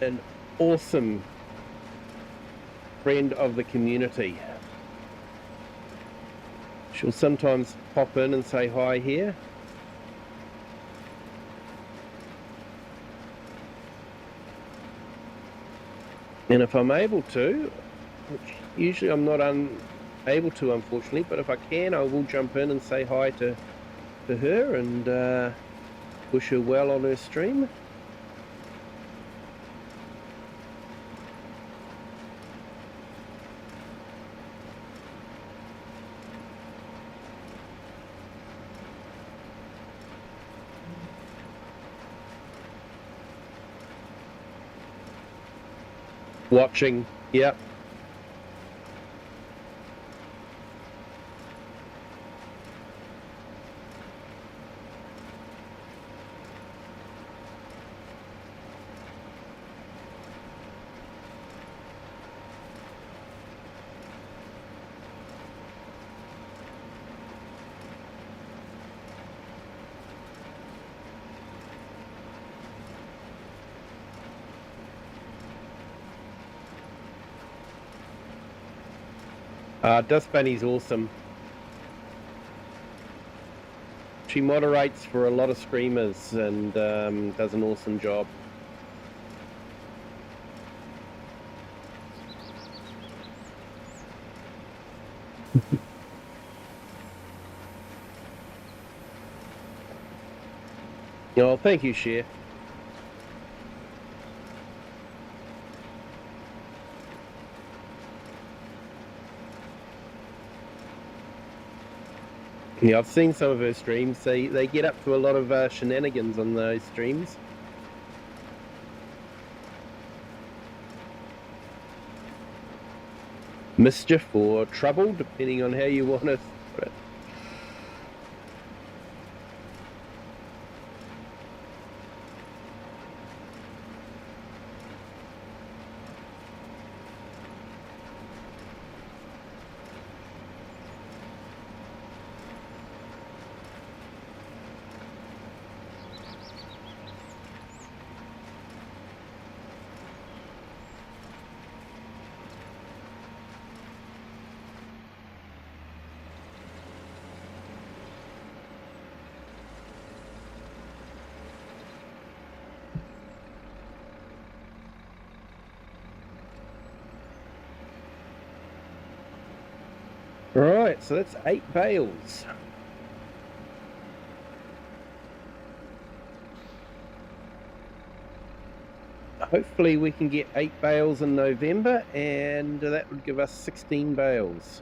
an awesome friend of the community. She'll sometimes pop in and say hi here. And if I'm able to, which usually I'm not able to, unfortunately, but if I can, I will jump in and say hi to her and wish her well on her stream. Watching, yep. Dust Bunny's awesome. She moderates for a lot of streamers and does an awesome job. Oh, thank you, Cher. Yeah, I've seen some of her streams. They get up to a lot of shenanigans on those streams. Mischief or trouble, depending on how you want to put it. Right, so that's 8 bales. Hopefully we can get 8 bales in November, and that would give us 16 bales.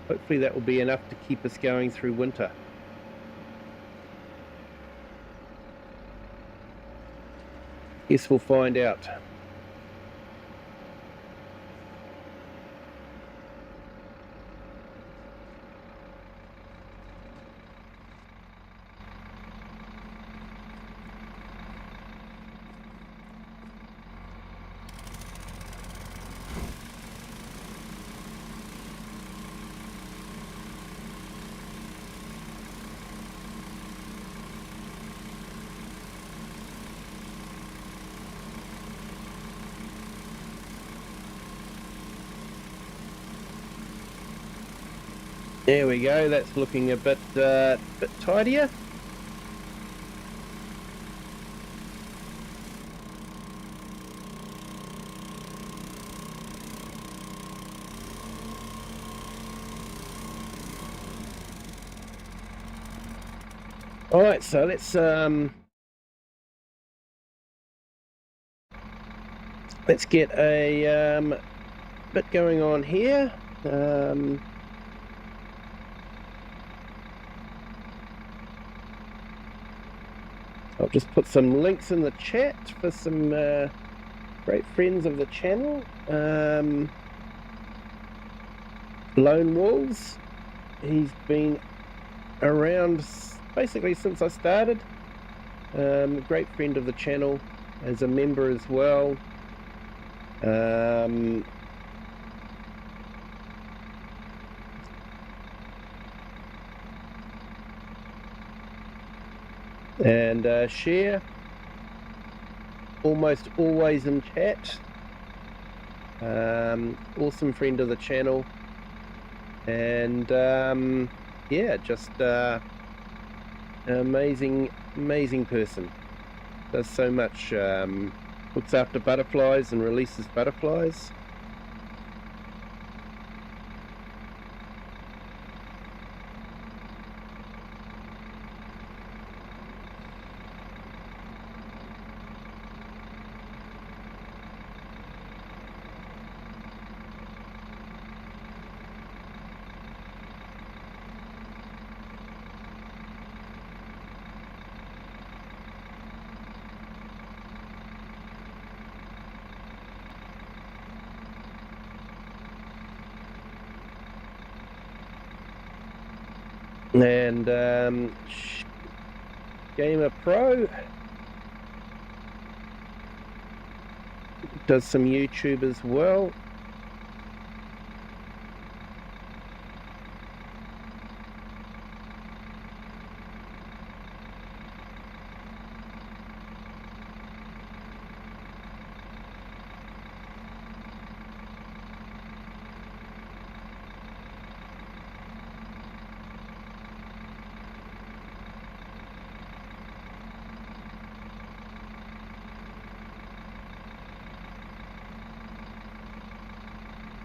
Hopefully that will be enough to keep us going through winter. Guess we'll find out. There we go, that's looking a bit tidier. Alright, so let's get a bit going on here. I'll just put some links in the chat for some great friends of the channel. Lone Wolves, he's been around basically since I started. Great friend of the channel as a member as well. And share, almost always in chat. Awesome friend of the channel, and yeah, just amazing person. Does so much. Looks after butterflies and releases butterflies. And Gamer Pro does some YouTube as well.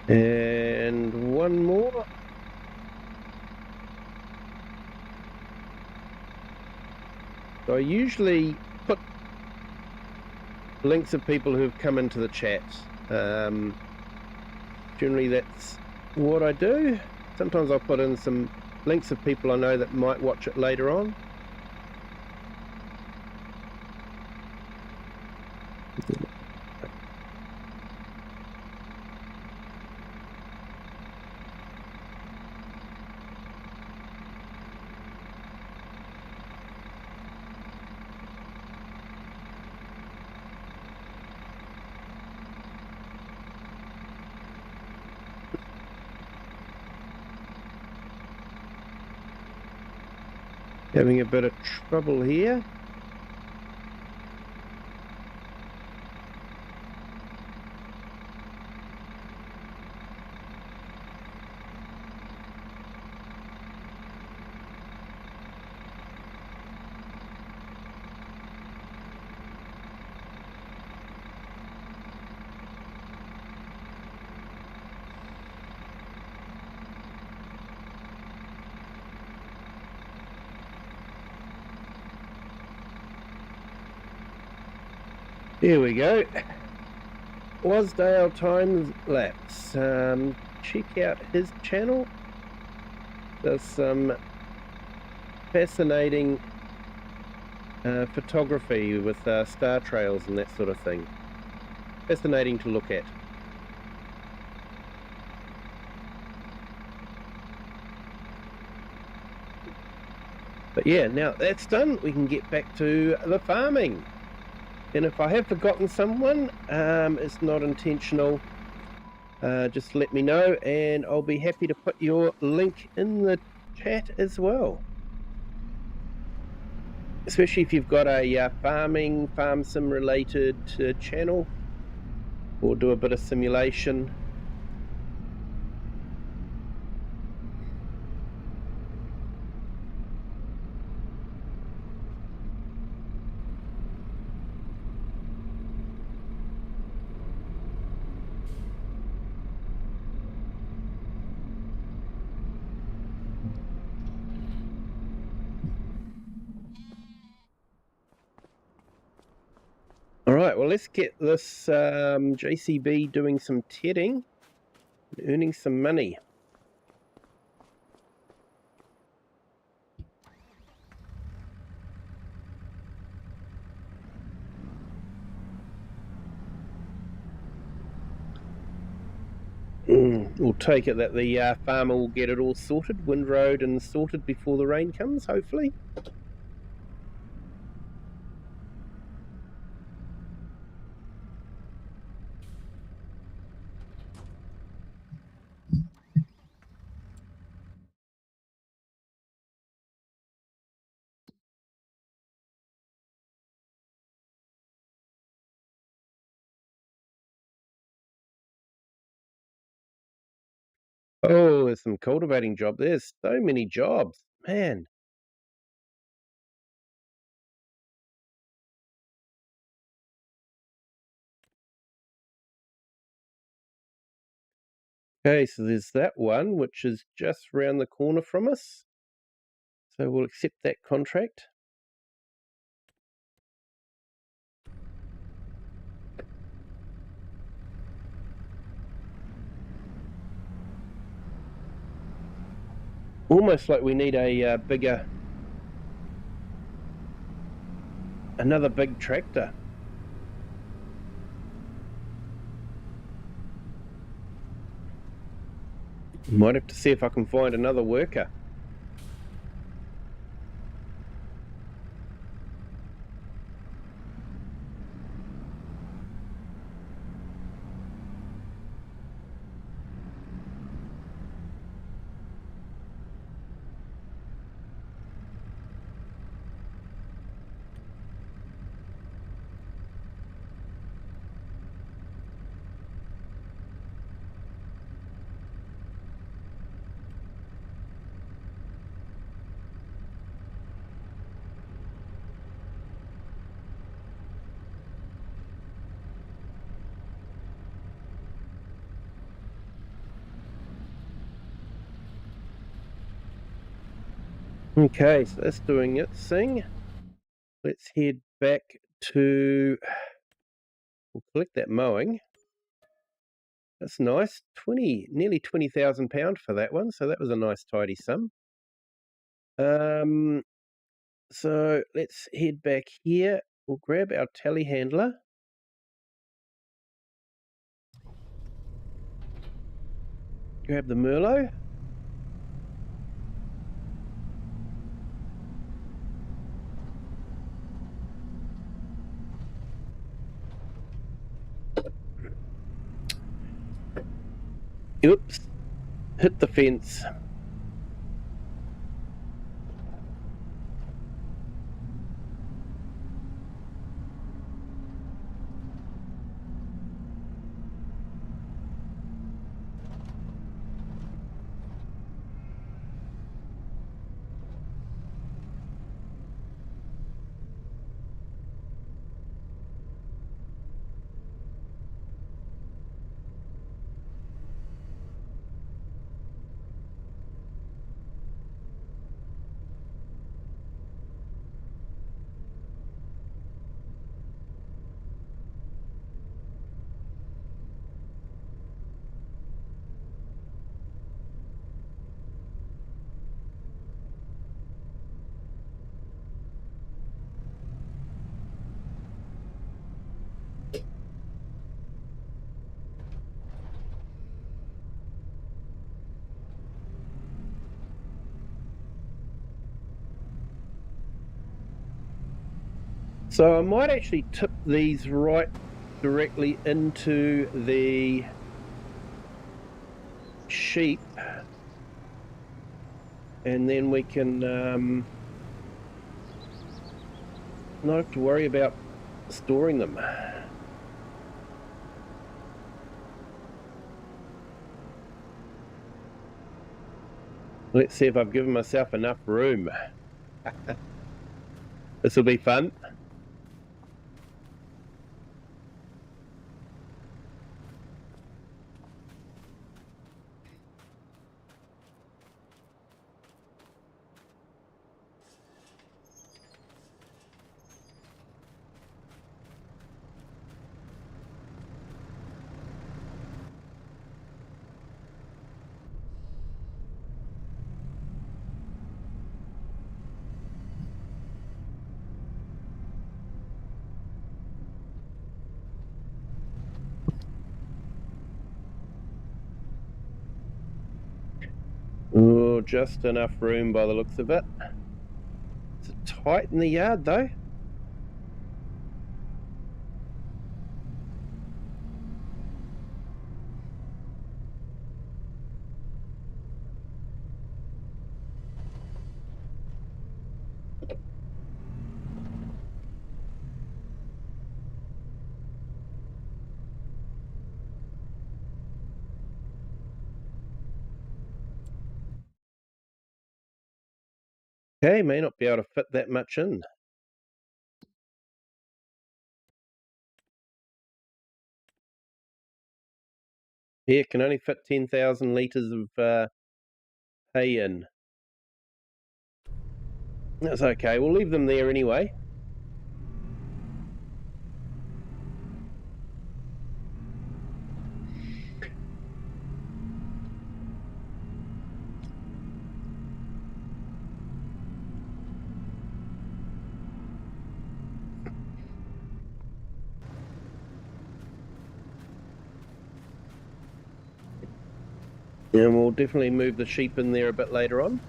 And one more. So I usually put links of people who've come into the chat. Generally that's what I do. Sometimes I'll put in some links of people I know that might watch it later on. Having a bit of trouble here. Here we go. Wasdale time lapse. Check out his channel. There's some fascinating photography with star trails and that sort of thing. Fascinating to look at. But yeah, now that's done, we can get back to the farming. And if I have forgotten someone, it's not intentional. Just let me know and I'll be happy to put your link in the chat as well. Especially if you've got a farm sim related channel, or do a bit of simulation. All right, well, let's get this JCB doing some tedding and earning some money. We'll take it that the farmer will get it all sorted, windrowed and sorted before the rain comes, hopefully. Oh, there's some cultivating job. There's so many jobs, man. Okay, so there's that one, which is just round the corner from us. So we'll accept that contract. Almost like we need a another big tractor. Might have to see if I can find another worker. Okay, so that's doing its thing. Let's head back to... We'll collect that mowing. That's nice. Nearly £20,000 for that one, so that was a nice tidy sum. So let's head back here. We'll grab our telehandler. Grab the Merlot. Oops, hit the fence. So I might actually tip these right directly into the sheep, and then we can not have to worry about storing them. Let's see if I've given myself enough room. This will be fun. Oh, just enough room by the looks of it. It's tight in the yard though. Okay, may not be able to fit that much in. Here can only fit 10,000 litres of hay in. That's okay, we'll leave them there anyway. And we'll definitely move the sheep in there a bit later on.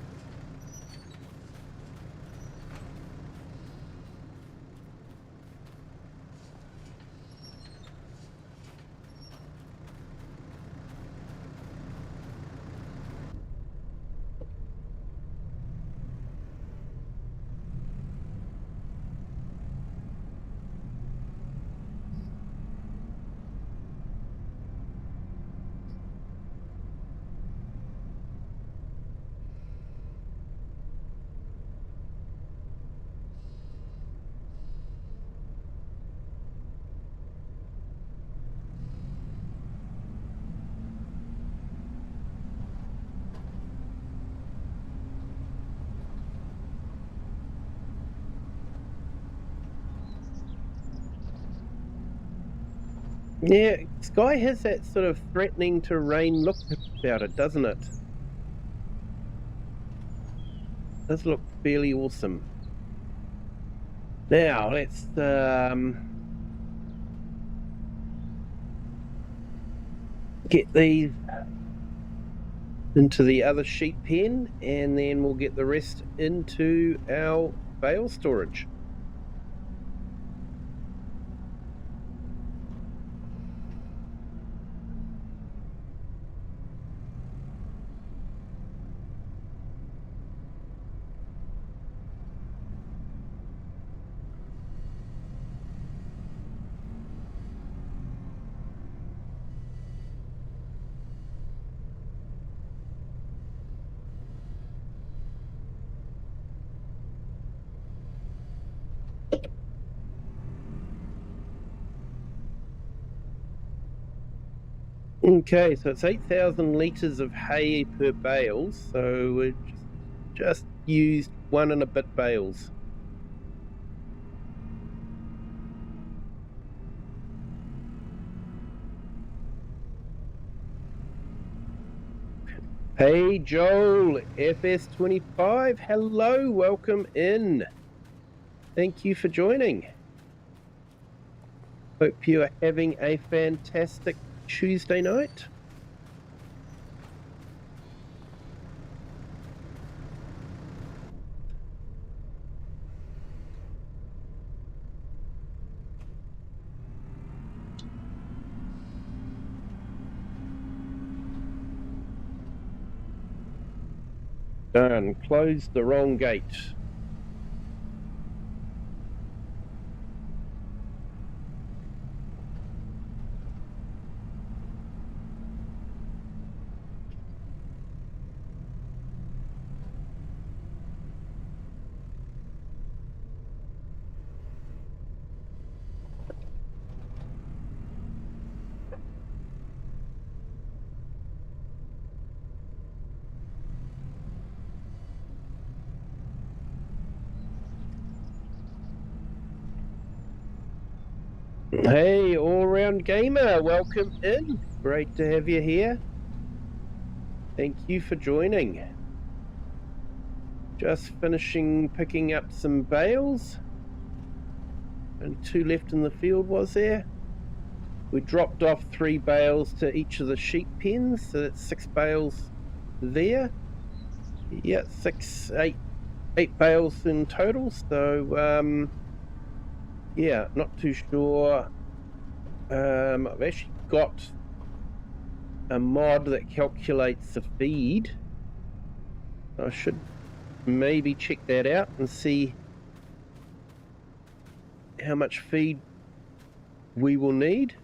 Yeah, Sky has that sort of threatening to rain look about it, doesn't it? Does look fairly awesome. Now, let's get these into the other sheep pen, and then we'll get the rest into our bale storage. Okay, so it's 8,000 litres of hay per bale, so we just used 1 and a bit bales. Hey Joel, FS25, hello, welcome in. Thank you for joining. Hope you are having a fantastic Tuesday night. Done. Closed the wrong gate. Hey, all-round gamer, welcome in. Great to have you here. Thank you for joining. Just finishing picking up some bales. And 2 left in the field, was there? We dropped off 3 bales to each of the sheep pens, so that's 6 bales there. Yeah, 8 bales in total. So yeah, not too sure. I've actually got a mod that calculates the feed. I should maybe check that out and see how much feed we will need.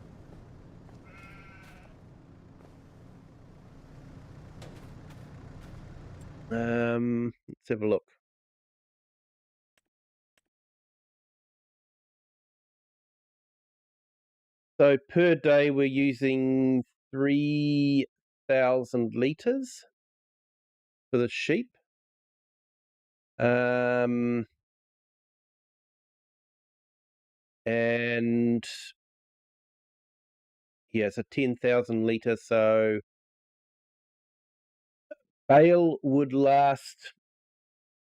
Let's have a look. So per day we're using 3,000 litres for the sheep. And yeah, it's a 10,000 litre, so bale would last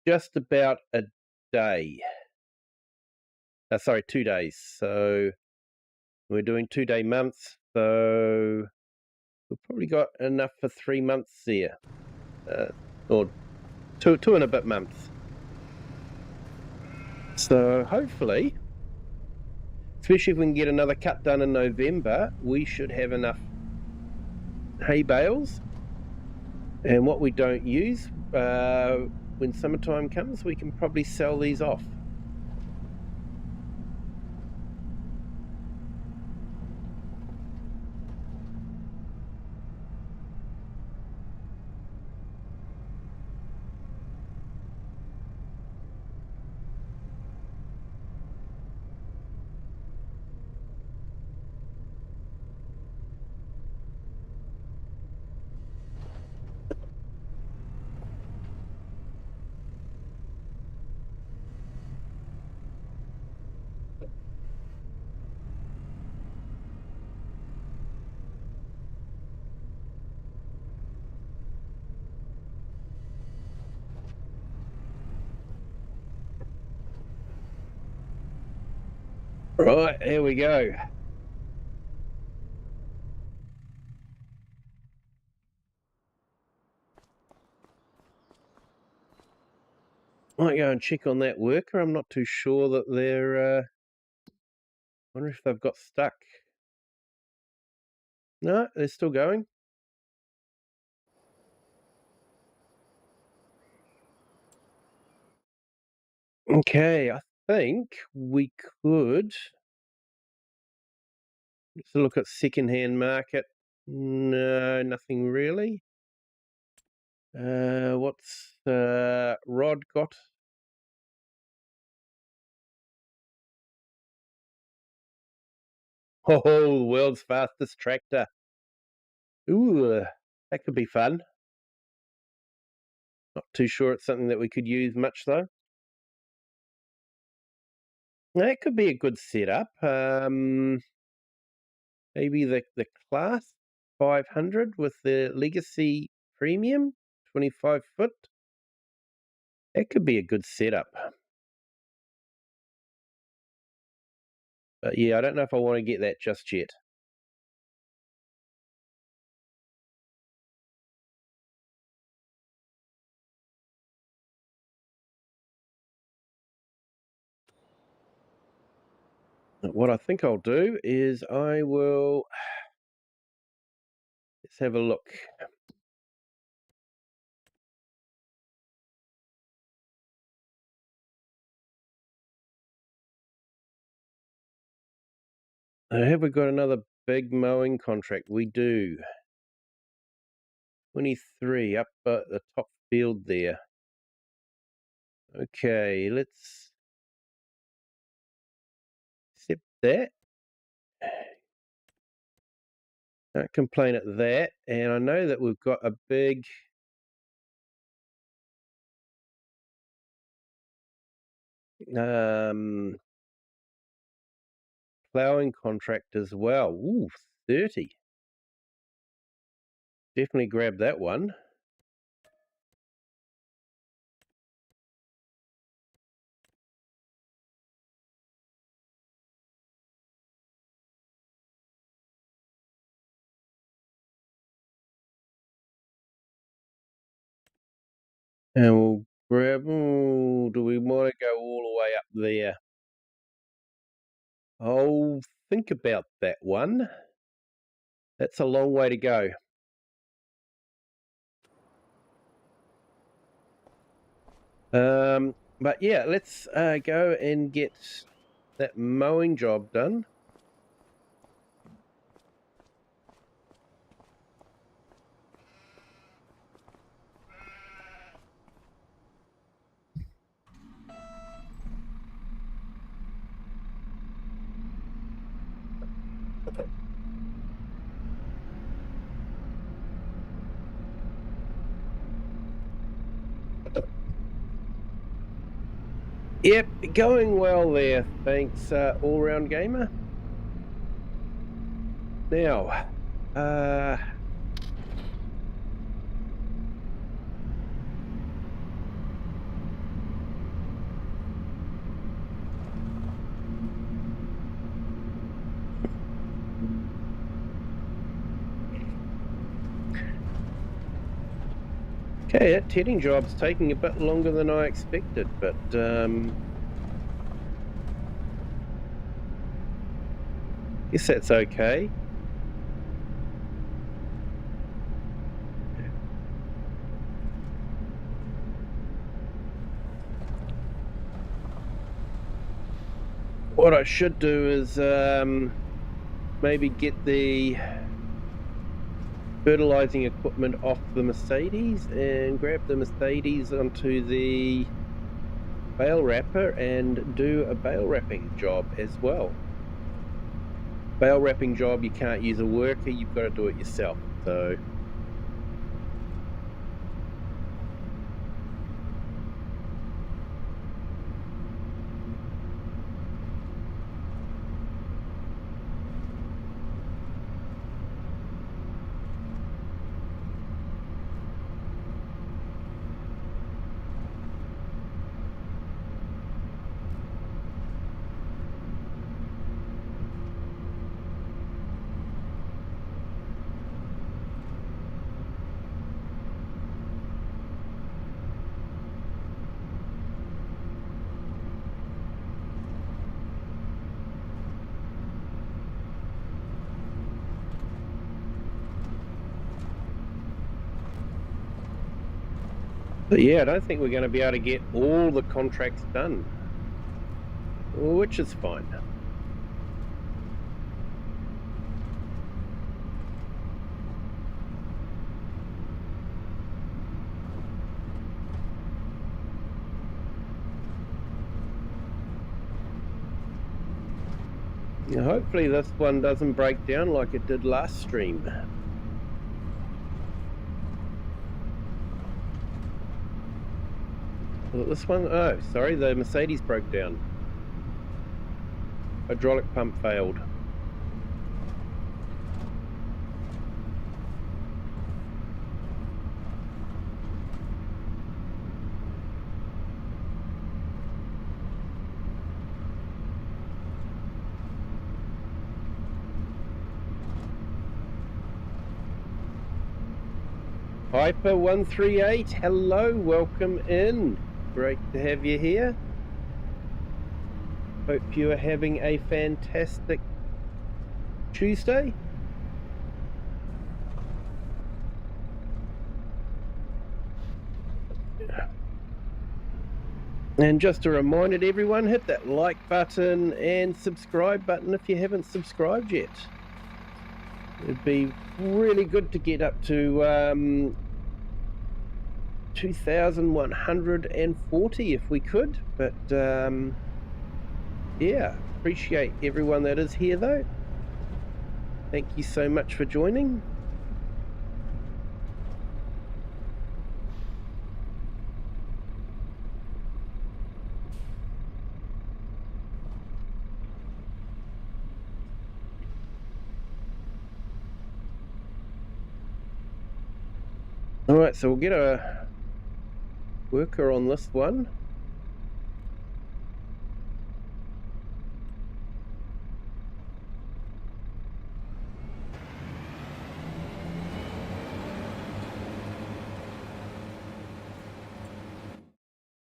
just about a day. Sorry, 2 days. So we're doing 2-day months, so we've probably got enough for 3 months there, or two and a bit months. So hopefully, especially if we can get another cut done in November, we should have enough hay bales. And what we don't use, when summertime comes, we can probably sell these off. Right, here we go. Might go and check on that worker. I'm not too sure that they're... wonder if they've got stuck. No, they're still going. Okay, I think we could... Let's look at second-hand market. No, nothing really. What's Rod got? Oh, the world's fastest tractor. Ooh, that could be fun. Not too sure it's something that we could use much, though. That could be a good setup. Maybe the Class 500 with the Legacy Premium, 25 foot. That could be a good setup. But yeah, I don't know if I want to get that just yet. What I think I'll do is I will... Let's have a look. Have we got another big mowing contract? We do. 23 up at the top field there. Okay, let's accept that. Can't complain at that. And I know that we've got a big ploughing contract as well. Ooh, 30. Definitely grab that one. And we'll grab, do we want to go all the way up there? I'll think about that one. That's a long way to go. But yeah, let's go and get that mowing job done. Yep, going well there. Thanks, All Round Gamer. Now, okay, that tedding job's taking a bit longer than I expected, but guess that's okay. What I should do is maybe get the fertilizing equipment off the Mercedes and grab the Mercedes onto the bale wrapper and do a bale wrapping job as well. Bale wrapping job, you can't use a worker, you've got to do it yourself. So but yeah, I don't think we're going to be able to get all the contracts done, which is fine. Now, hopefully this one doesn't break down like it did last stream. This one, oh, sorry, the Mercedes broke down. Hydraulic pump failed. Hyper138, hello, welcome in. Great to have you here. Hope you are having a fantastic Tuesday. And just a reminder to everyone, hit that like button and subscribe button if you haven't subscribed yet. It'd be really good to get up to 2,140 if we could, but yeah, appreciate everyone that is here though. Thank you so much for joining. All right, so we'll get a worker on this one.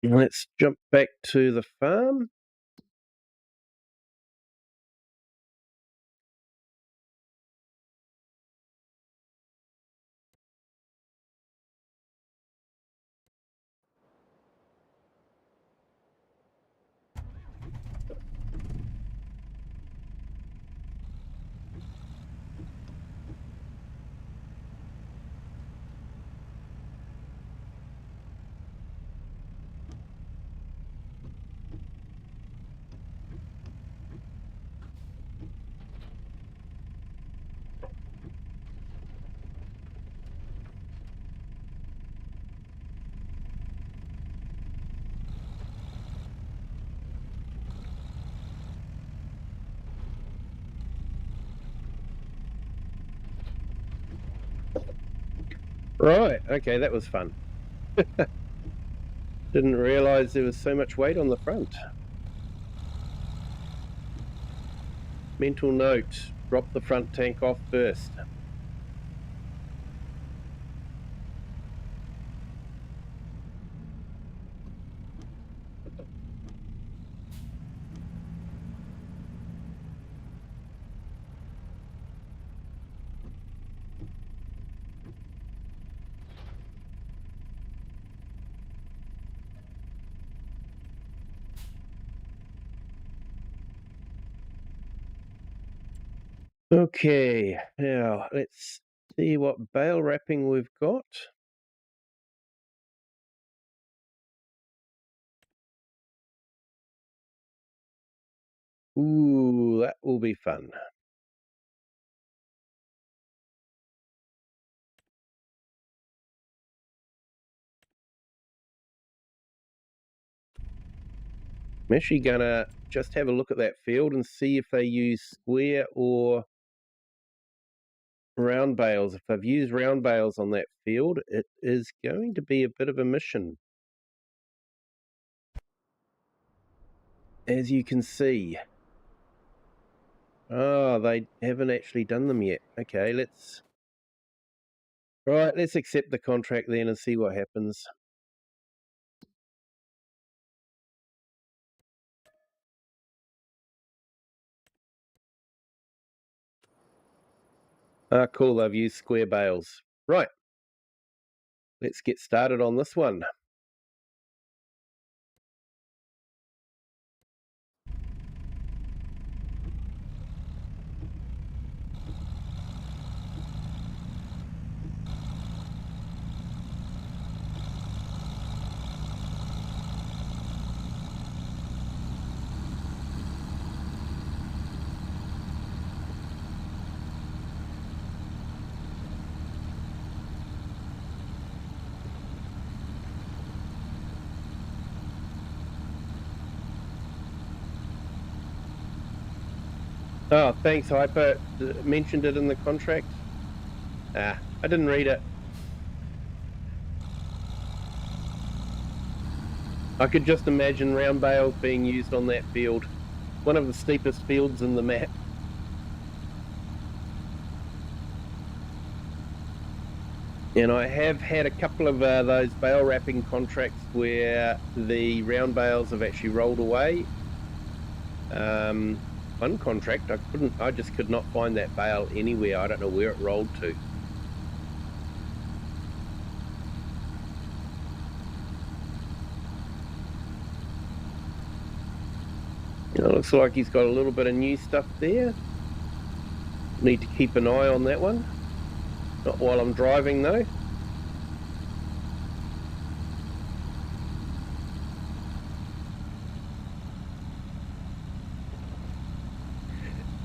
Let's jump back to the farm. Right, okay, that was fun. Didn't realise there was so much weight on the front. Mental note, drop the front tank off first. Okay, now let's see what bale wrapping we've got. Ooh, that will be fun. I'm actually gonna just have a look at that field and see if they use square or round bales. If they've used round bales on that field, it is going to be a bit of a mission. As you can see. Oh, they haven't actually done them yet. Okay, let's accept the contract then and see what happens. Ah, cool, they've used square bales. Right, let's get started on this one. Oh, thanks, Hyper. Mentioned it in the contract. Ah, I didn't read it. I could just imagine round bales being used on that field. One of the steepest fields in the map. And I have had a couple of those bale wrapping contracts where the round bales have actually rolled away. One contract, I just could not find that bale anywhere. I don't know where it rolled to. It looks like he's got a little bit of new stuff there. Need to keep an eye on that one. Not while I'm driving though.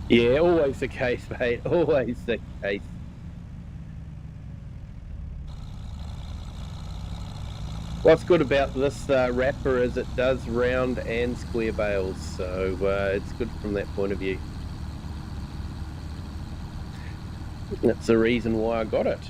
Yeah, always the case, mate. Always the case. What's good about this wrapper is it does round and square bales, so it's good from that point of view. That's the reason why I got it.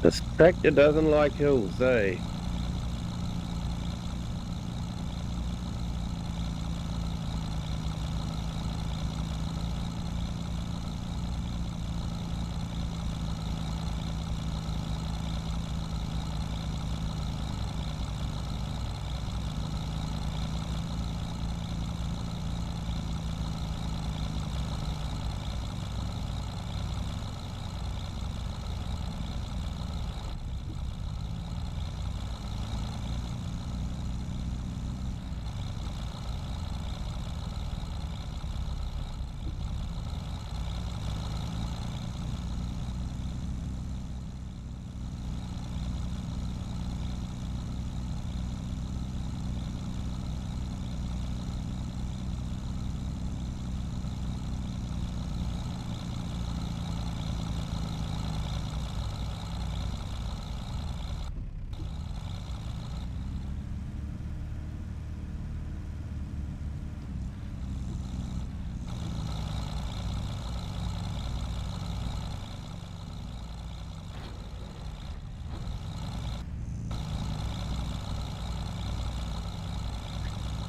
This tractor doesn't like hills, eh?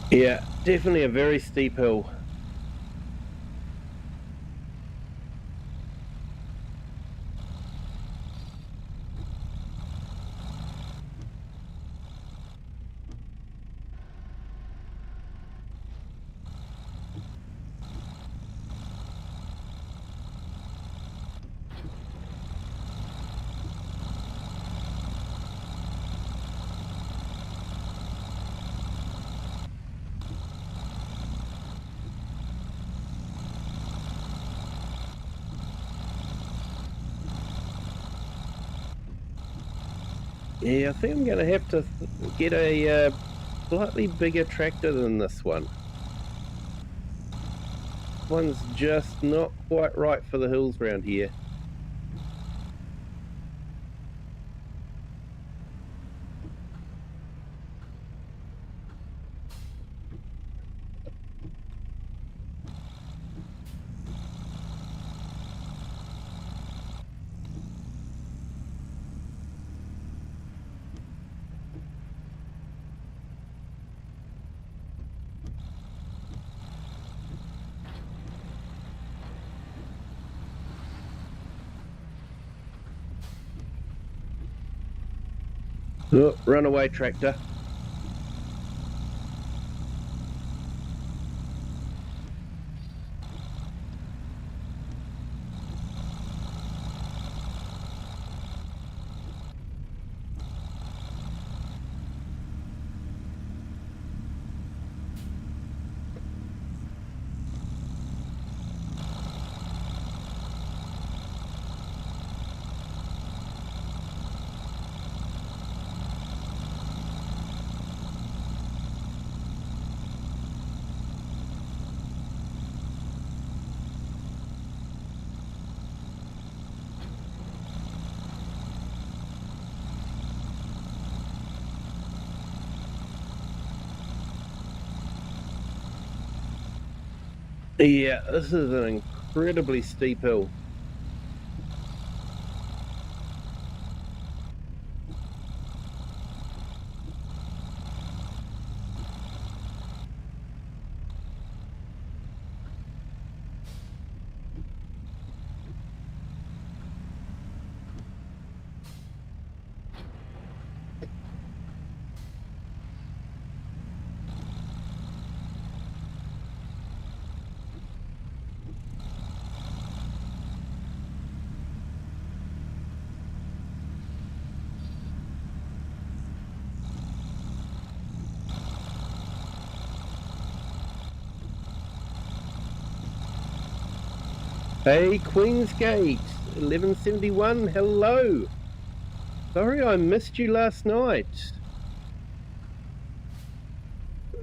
Yeah, definitely a very steep hill. Yeah, I think I'm going to have to get a slightly bigger tractor than this one. One's just not quite right for the hills around here. Oh, runaway tractor. Yeah, this is an incredibly steep hill. Hey, Queensgate, 1171, hello. Sorry I missed you last night.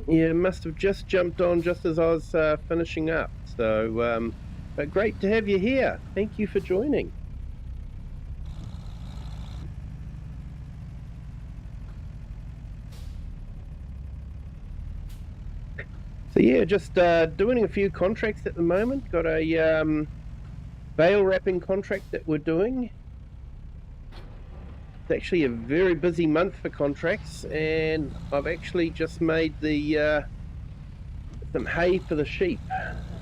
You must have just jumped on just as I was finishing up. So, but great to have you here. Thank you for joining. So yeah, just doing a few contracts at the moment. Got a bale wrapping contract that we're doing. It's actually a very busy month for contracts, and I've actually just made the some hay for the sheep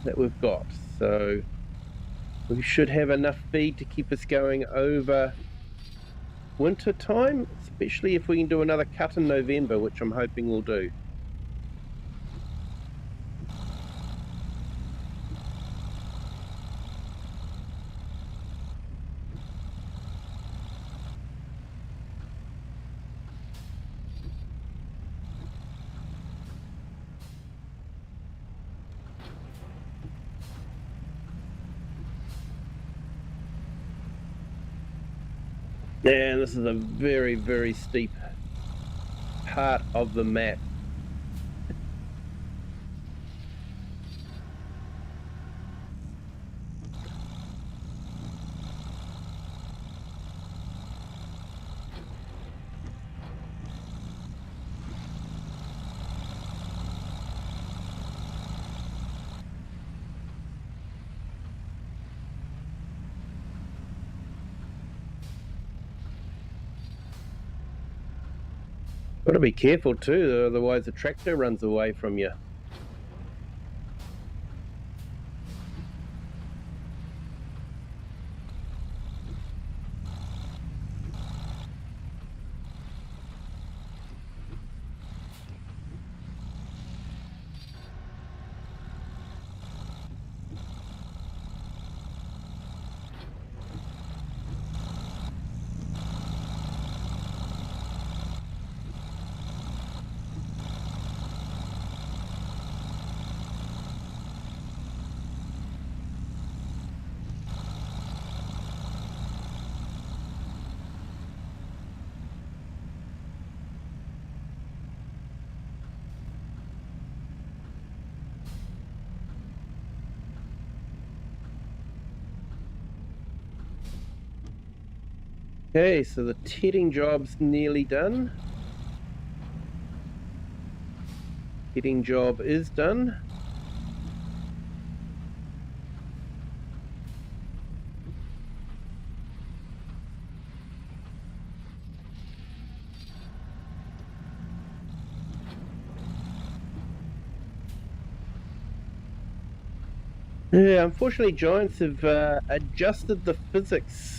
that we've got. So we should have enough feed to keep us going over winter time, especially if we can do another cut in November, which I'm hoping we'll do. And this is a very, very steep part of the map. Got to be careful too, otherwise the tractor runs away from you. Okay, so the tedding job's nearly done. Tedding job is done. Yeah, unfortunately, Giants have adjusted the physics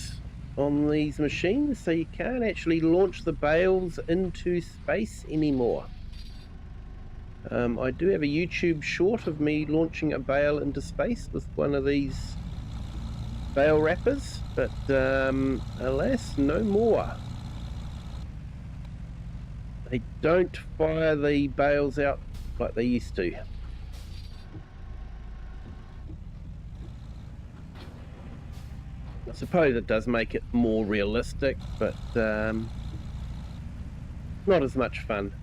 on these machines, so you can't actually launch the bales into space anymore. I do have a YouTube short of me launching a bale into space with one of these bale wrappers, but alas, no more. They don't fire the bales out like they used to. I suppose it does make it more realistic, but not as much fun.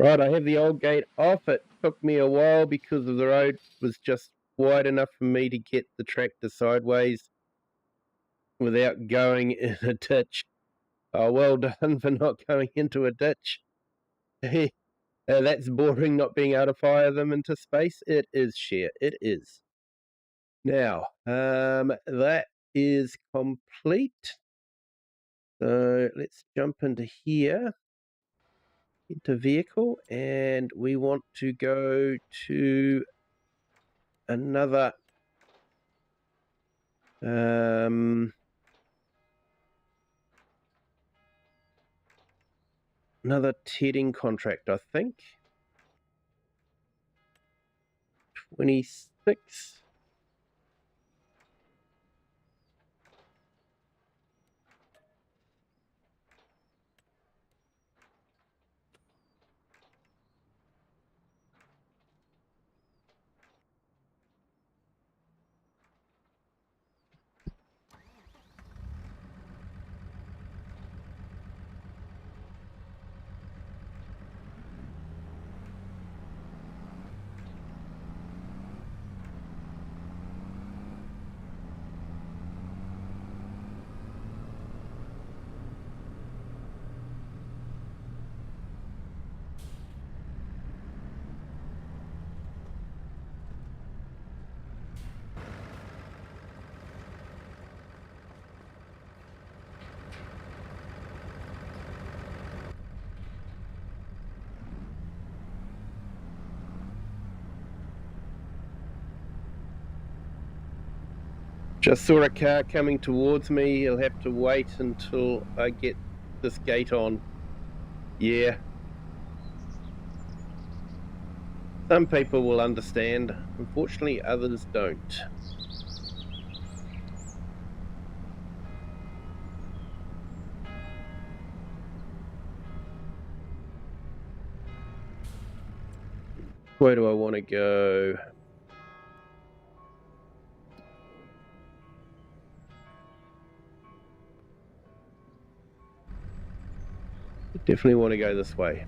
Right, I have the old gate off. It took me a while because the road was just wide enough for me to get the tractor sideways without going in a ditch. Oh, well done for not going into a ditch. That's boring, not being able to fire them into space. It is, Share. It is. Now, that is complete. So let's jump into here, into vehicle, and we want to go to another another tedding contract, I think. 26. Just saw a car coming towards me. He'll have to wait until I get this gate on. Yeah. Some people will understand. Unfortunately, others don't. Where do I want to go? Definitely want to go this way.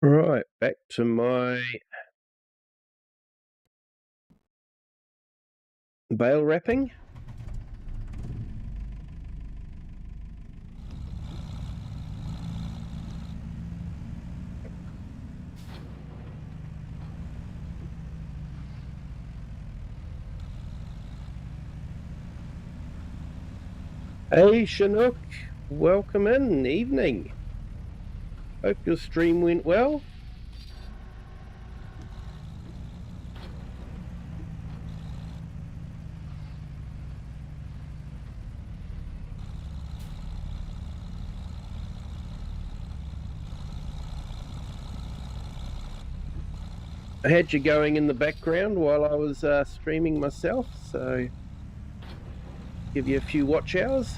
Right, back to my bale wrapping. Hey Chinook, welcome in, evening. Hope your stream went well. I had you going in the background while I was streaming myself, so give you a few watch hours.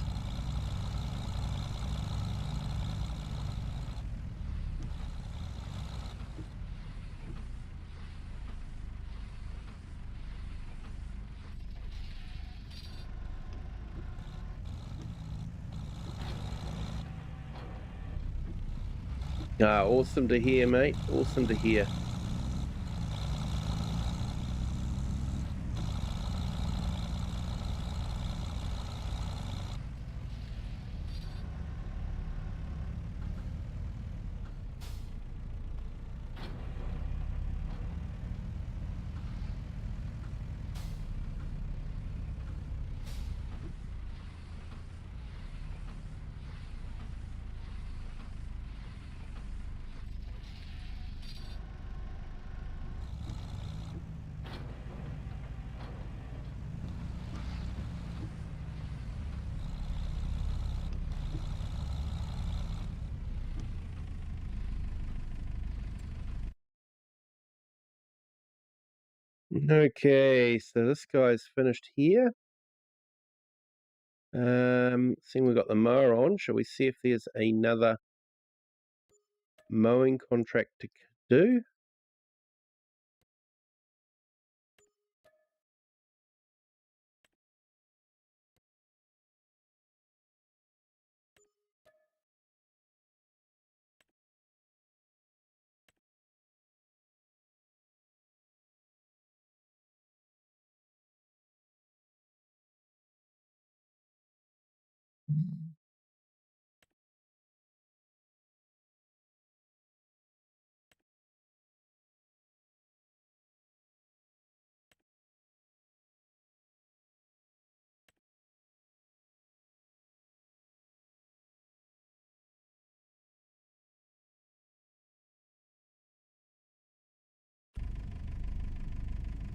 Awesome to hear, mate. Awesome to hear. Okay, so this guy's finished here. Seeing we've got the mower on, shall we see if there's another mowing contract to do?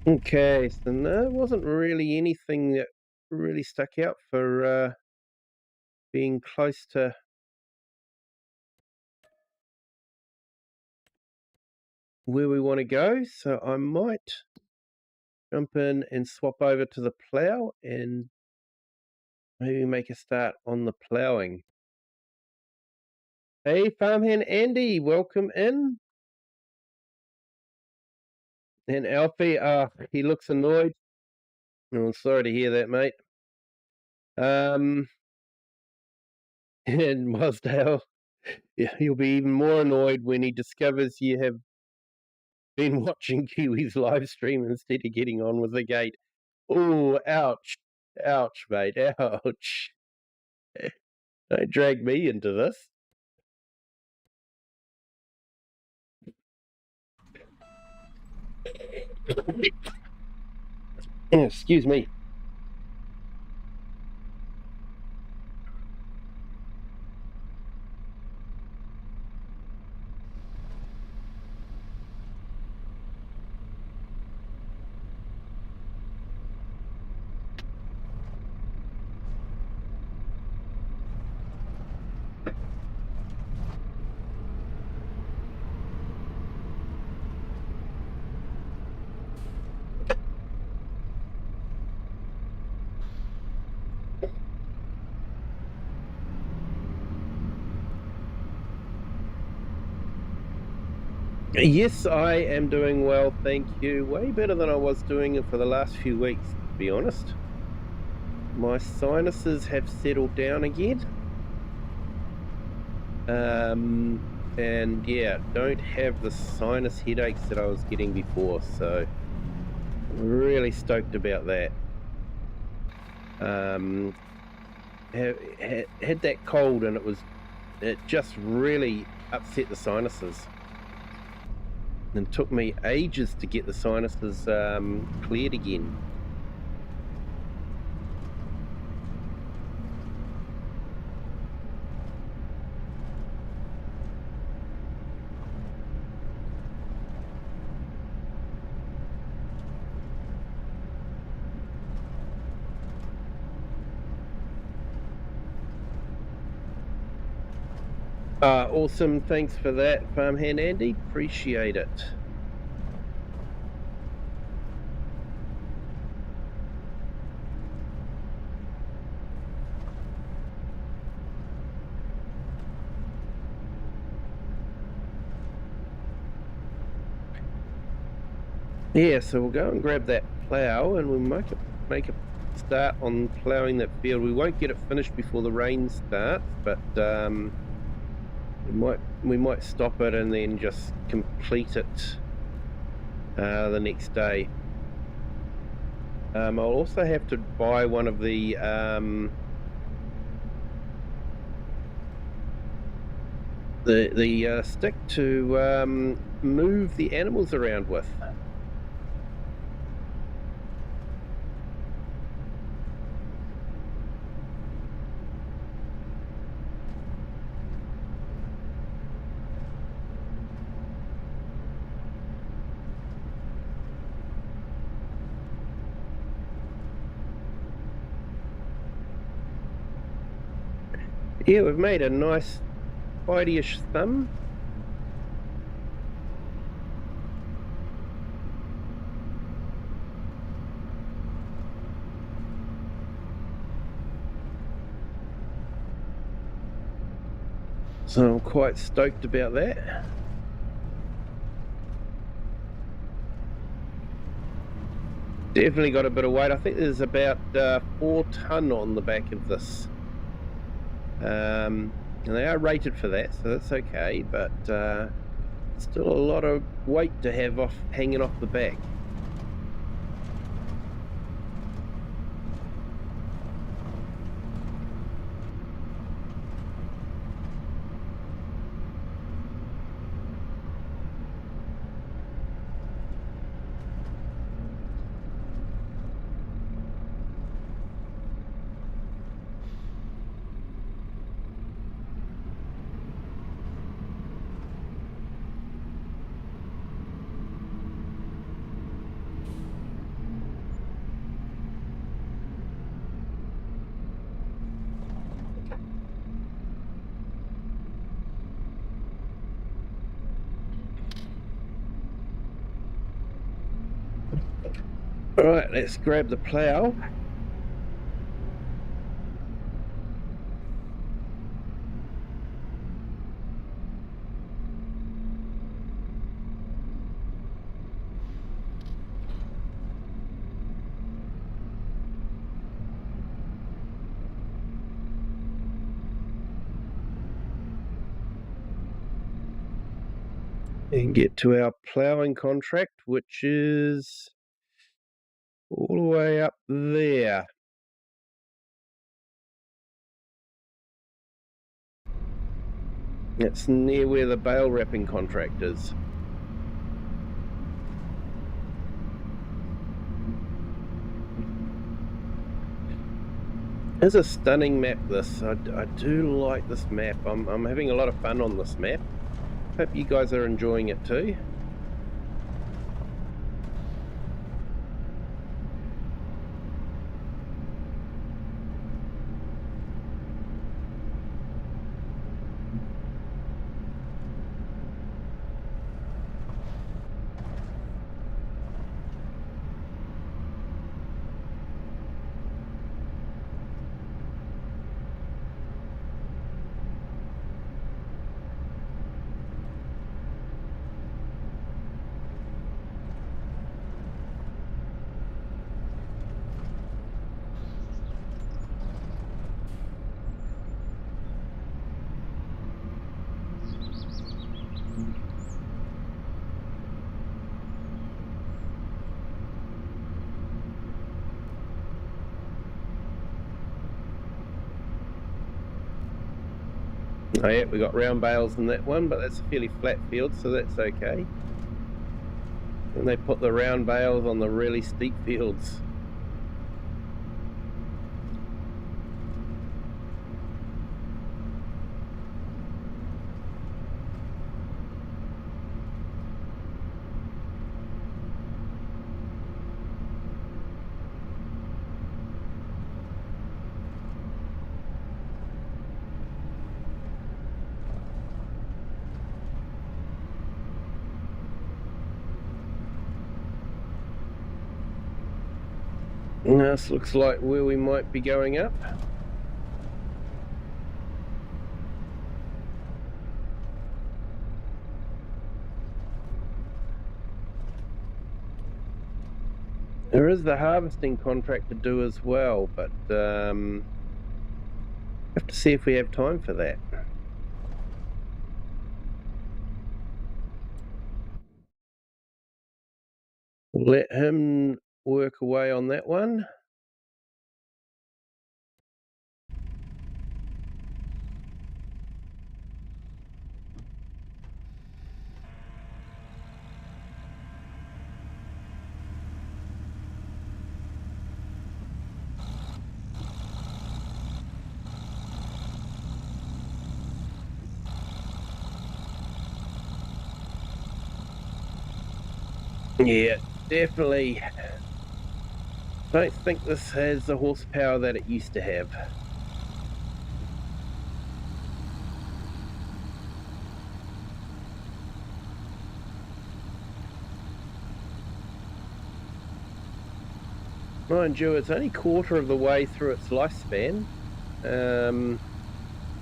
Okay, so there wasn't really anything that really stuck out for being close to where we want to go, so I might jump in and swap over to the plough and maybe make a start on the ploughing. Hey, farmhand Andy, welcome in. And Alfie, he looks annoyed. Oh, sorry to hear that, mate. And Mosdale, yeah, he'll be even more annoyed when he discovers you have been watching Kiwi's live stream instead of getting on with the gate. Oh, ouch. Ouch, mate. Ouch. Don't drag me into this. Excuse me. Yes, I am doing well, thank you. Way better than I was doing it for the last few weeks, to be honest. My sinuses have settled down again. And yeah, don't have the sinus headaches that I was getting before, so I'm really stoked about that. Had that cold and it just really upset the sinuses. And took me ages to get the sinuses cleared again. Awesome, thanks for that, farmhand Andy, appreciate it. Yeah, so we'll go and grab that plough and we'll make a start on ploughing that field. We won't get it finished before the rain starts, but we might stop it and then just complete it the next day. I'll also have to buy one of the stick to move the animals around with. Yeah, we've made a nice tidy-ish thumb. So I'm quite stoked about that. Definitely got a bit of weight. I think there's about 4 tonne on the back of this. And they are rated for that, so that's okay, but still a lot of weight to have hanging off the back. Alright, let's grab the plough. And get to our ploughing contract, which is all the way up there. It's near where the bale wrapping contract is. It's a stunning map, this. I do like this map. I'm having a lot of fun on this map. Hope you guys are enjoying it too. Oh yeah, we got round bales in that one, but that's a fairly flat field, so that's okay. And they put the round bales on the really steep fields. And this looks like where we might be going up. There is the harvesting contract to do as well, but have to see if we have time for that. We'll let him work away on that one. Yeah, definitely. Don't think this has the horsepower that it used to have. Mind you, it's only a quarter of the way through its lifespan.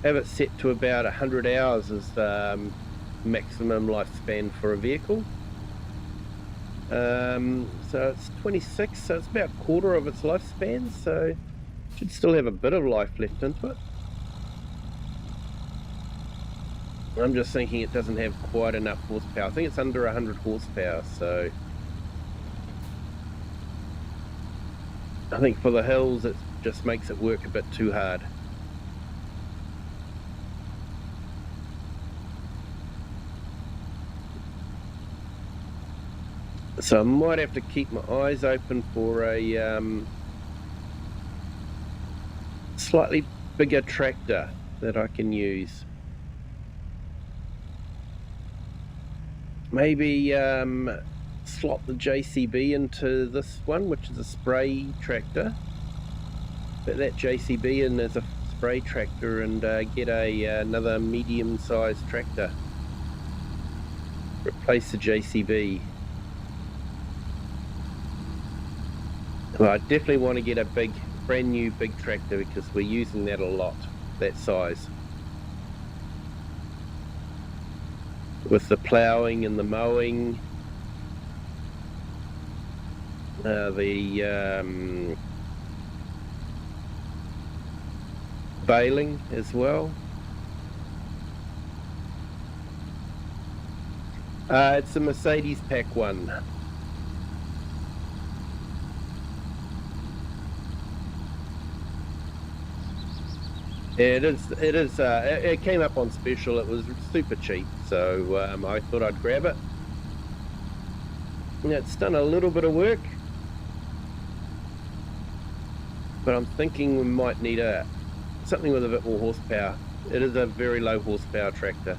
have it set to about 100 hours as maximum lifespan for a vehicle. So it's 26, so it's about a quarter of its lifespan, so should still have a bit of life left into it. I'm just thinking it doesn't have quite enough horsepower. I think it's under 100 horsepower, so I think for the hills it just makes it work a bit too hard. So I might have to keep my eyes open for a slightly bigger tractor that I can use. Maybe slot the JCB into this one, which is a spray tractor. Put that JCB in as a spray tractor and get another medium-sized tractor. Replace the JCB. Well, I definitely want to get a brand new big tractor because we're using that a lot, that size. With the ploughing and the mowing, the baling as well. It's a Mercedes Pack 1. It is. It came up on special. It was super cheap, so I thought I'd grab it. It's done a little bit of work, but I'm thinking we might need something with a bit more horsepower. It is a very low horsepower tractor.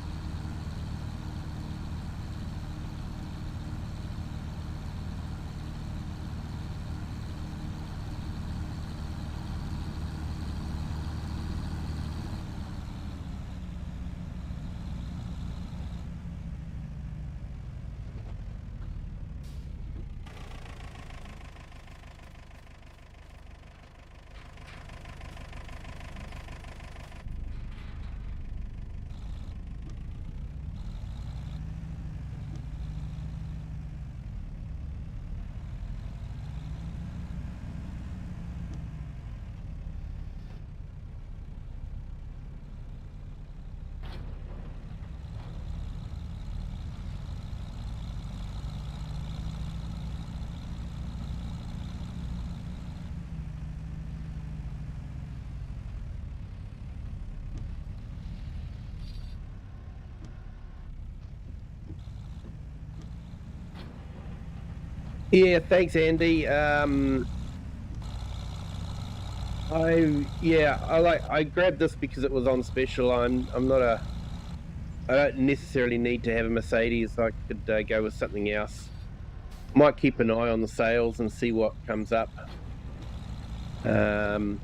Yeah, thanks, Andy. I grabbed this because it was on special. I don't necessarily need to have a Mercedes. I could go with something else. Might keep an eye on the sales and see what comes up. So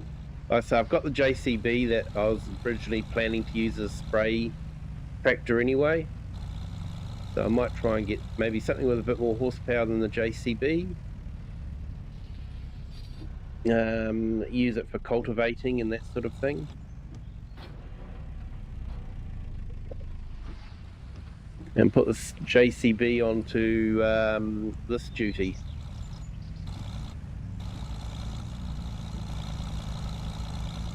I've got the JCB that I was originally planning to use as a spray tractor anyway. So I might try and get maybe something with a bit more horsepower than the JCB. Use it for cultivating and that sort of thing. And put this JCB onto this duty.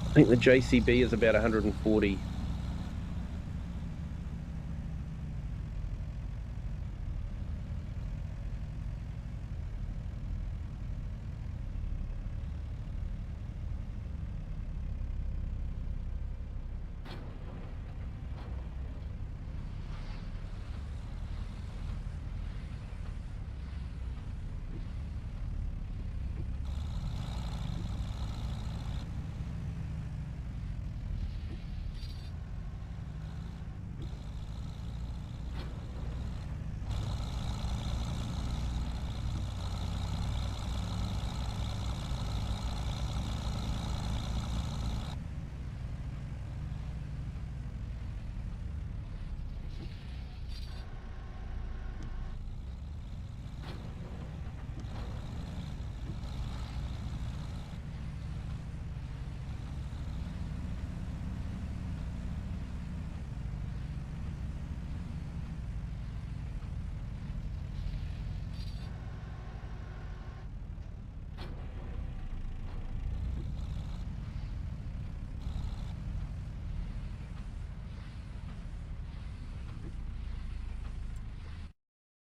I think the JCB is about 140.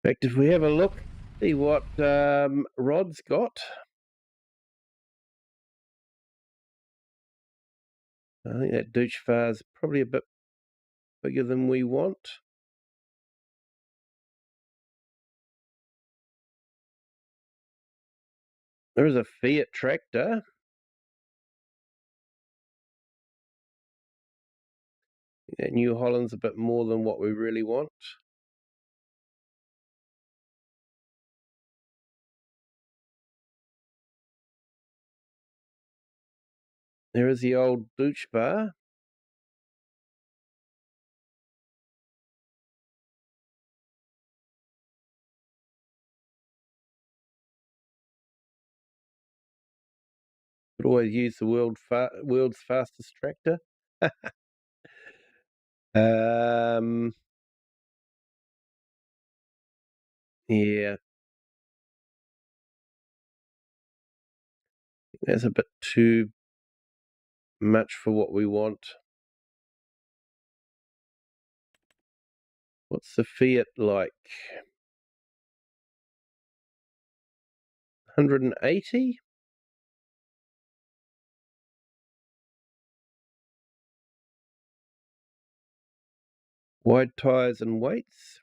In fact, if we have a look, see what Rod's got. I think that douche far's probably a bit bigger than we want. There is a Fiat tractor. That New Holland's a bit more than what we really want. There is the old douche bar. Could always use the world's fastest tractor. Yeah. That's a bit too much for what we want. What's the Fiat like? 180? Wide tyres and weights?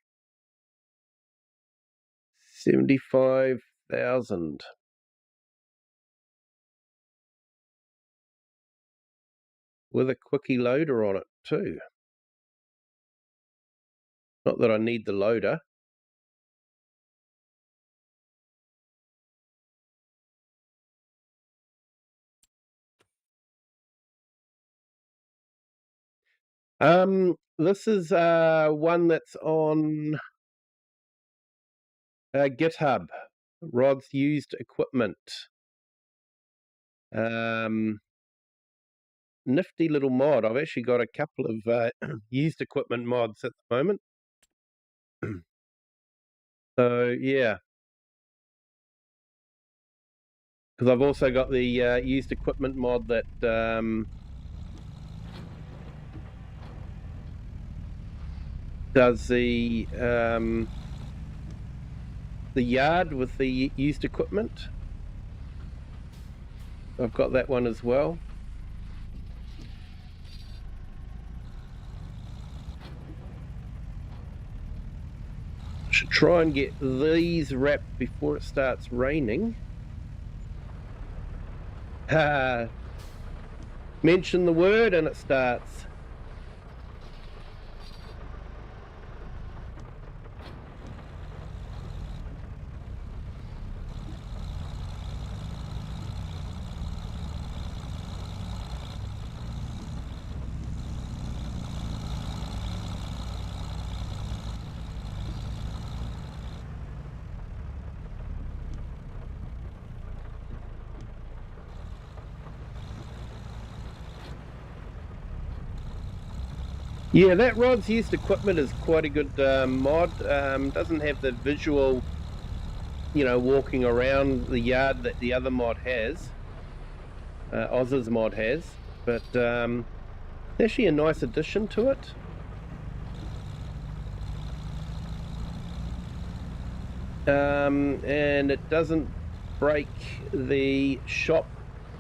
75,000. With a quickie loader on it too. Not that I need the loader. This is one that's on GitHub. Rod's used equipment. Nifty little mod. I've actually got a couple of used equipment mods at the moment. So yeah, because I've also got the used equipment mod that does the yard with the used equipment. I've got that one as well. Should try and get these wrapped before it starts raining. Mention the word and it starts. Yeah, that Rod's used equipment is quite a good mod. Doesn't have the visual, walking around the yard that the other mod has. Oz's mod has, but actually a nice addition to it. And it doesn't break the shop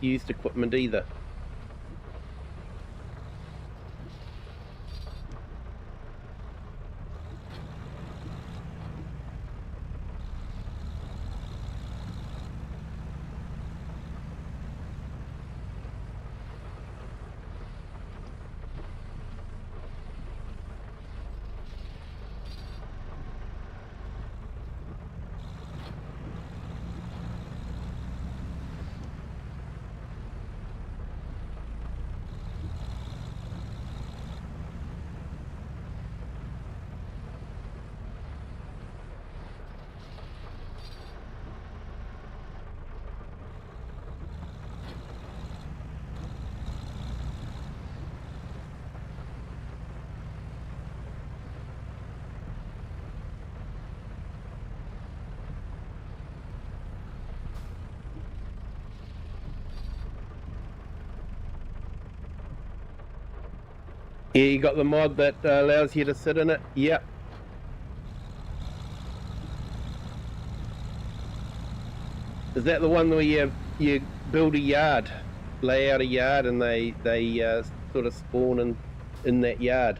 used equipment either. Yeah, you got the mod that allows you to sit in it. Yep. Is that the one where you build a yard, lay out a yard, and they sort of spawn in that yard?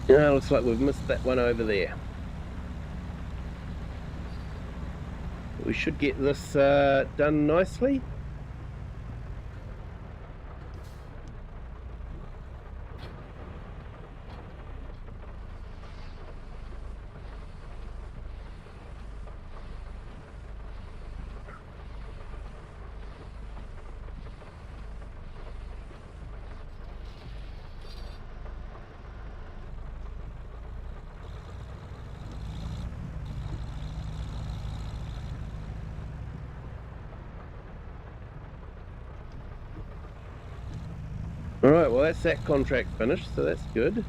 Yeah, looks like we've missed that one over there. We should get this done nicely. All right, well, that's that contract finished, so that's good.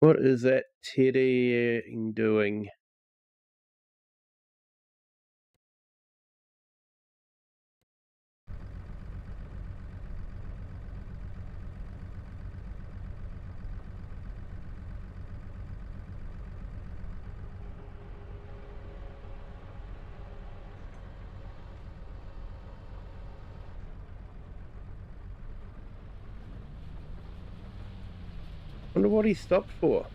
What is that Teddy doing? Wonder what he stopped for.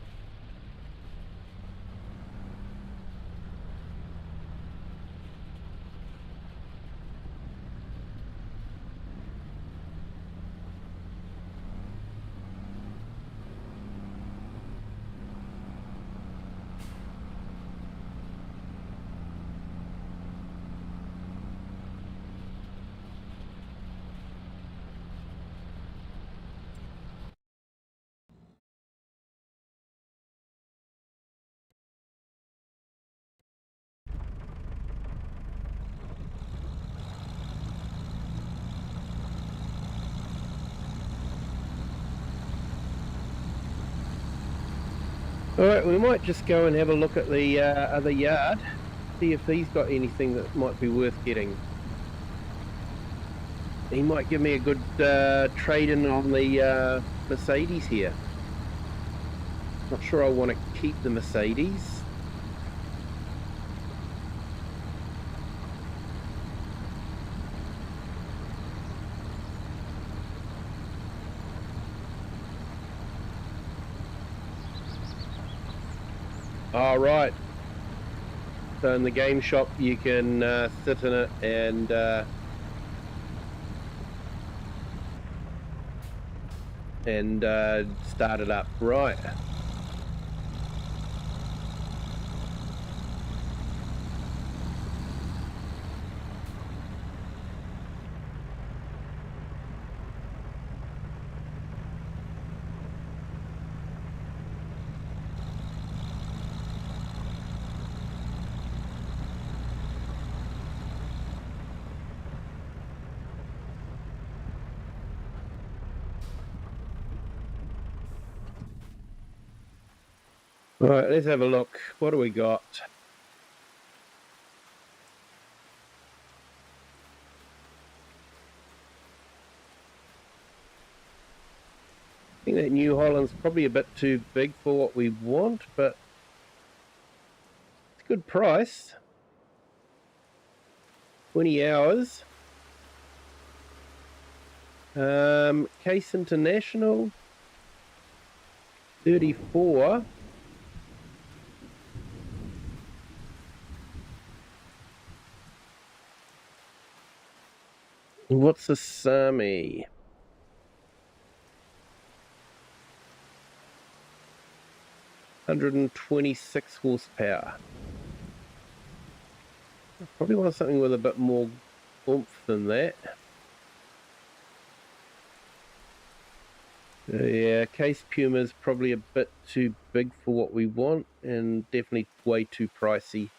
All right, we might just go and have a look at the other yard, see if he's got anything that might be worth getting. He might give me a good trade-in on the Mercedes here. Not sure I want to keep the Mercedes. All right. So in the game shop, you can sit in it and start it up. Right. All right, let's have a look. What do we got? I think that New Holland's probably a bit too big for what we want, but it's a good price. 20 hours. Case International, 34. What's the Sami? 126 horsepower. Probably want something with a bit more oomph than that. Yeah, Case Puma's probably a bit too big for what we want, and definitely way too pricey.